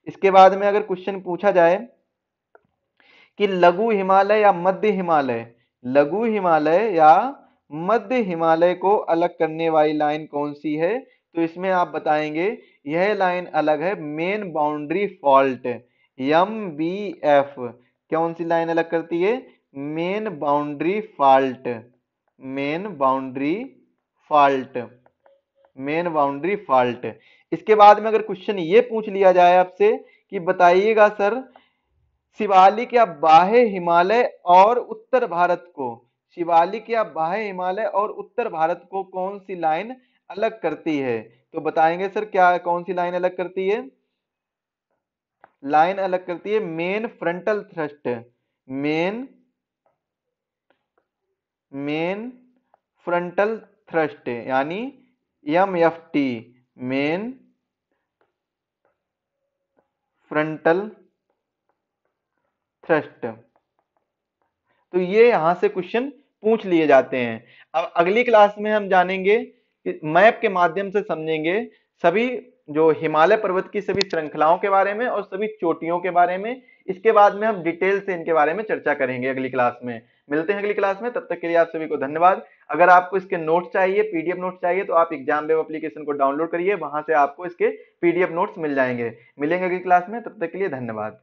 इसके बाद में अगर क्वेश्चन पूछा जाए कि लघु हिमालय या मध्य हिमालय, लघु हिमालय या मध्य हिमालय को अलग करने वाली लाइन कौन सी है, तो इसमें आप बताएंगे यह लाइन अलग है main boundary fault, M B F. कौन सी लाइन अलग करती है, main boundary fault, main boundary fault, main boundary fault. इसके बाद में अगर क्वेश्चन ये पूछ लिया जाए आपसे कि बताइएगा सर, शिवालिक या बाह्य हिमालय और उत्तर भारत को, शिवालिक या बाह्य हिमालय और उत्तर भारत को कौन सी लाइन अलग करती है, तो बताएंगे सर क्या, कौन सी लाइन अलग करती है, लाइन अलग करती है main frontal thrust, main, main frontal thrust, यानी M F T, main frontal thrust. तो ये यहां से क्वेश्चन पूछ लिए जाते हैं। अब अगली क्लास में हम जानेंगे कि मैप के माध्यम से समझेंगे सभी जो हिमालय पर्वत की सभी श्रृंखलाओं के बारे में और सभी चोटियों के बारे में। इसके बाद में हम डिटेल से इनके बारे में चर्चा करेंगे अगली क्लास में। मिलते हैं अगली क्लास में, तब तक के लिए आप सभी को धन्यवाद। अगर आपको इसके नोट्स चाहिए, पीडीएफ नोट्स चाहिए, तो आप एग्जाम वेब एप्लीकेशन को डाउनलोड करिए, वहां से आपको इसके पीडीएफ नोट्स मिल जाएंगे। मिलेंगे अगली क्लास में, तब तक के लिए धन्यवाद।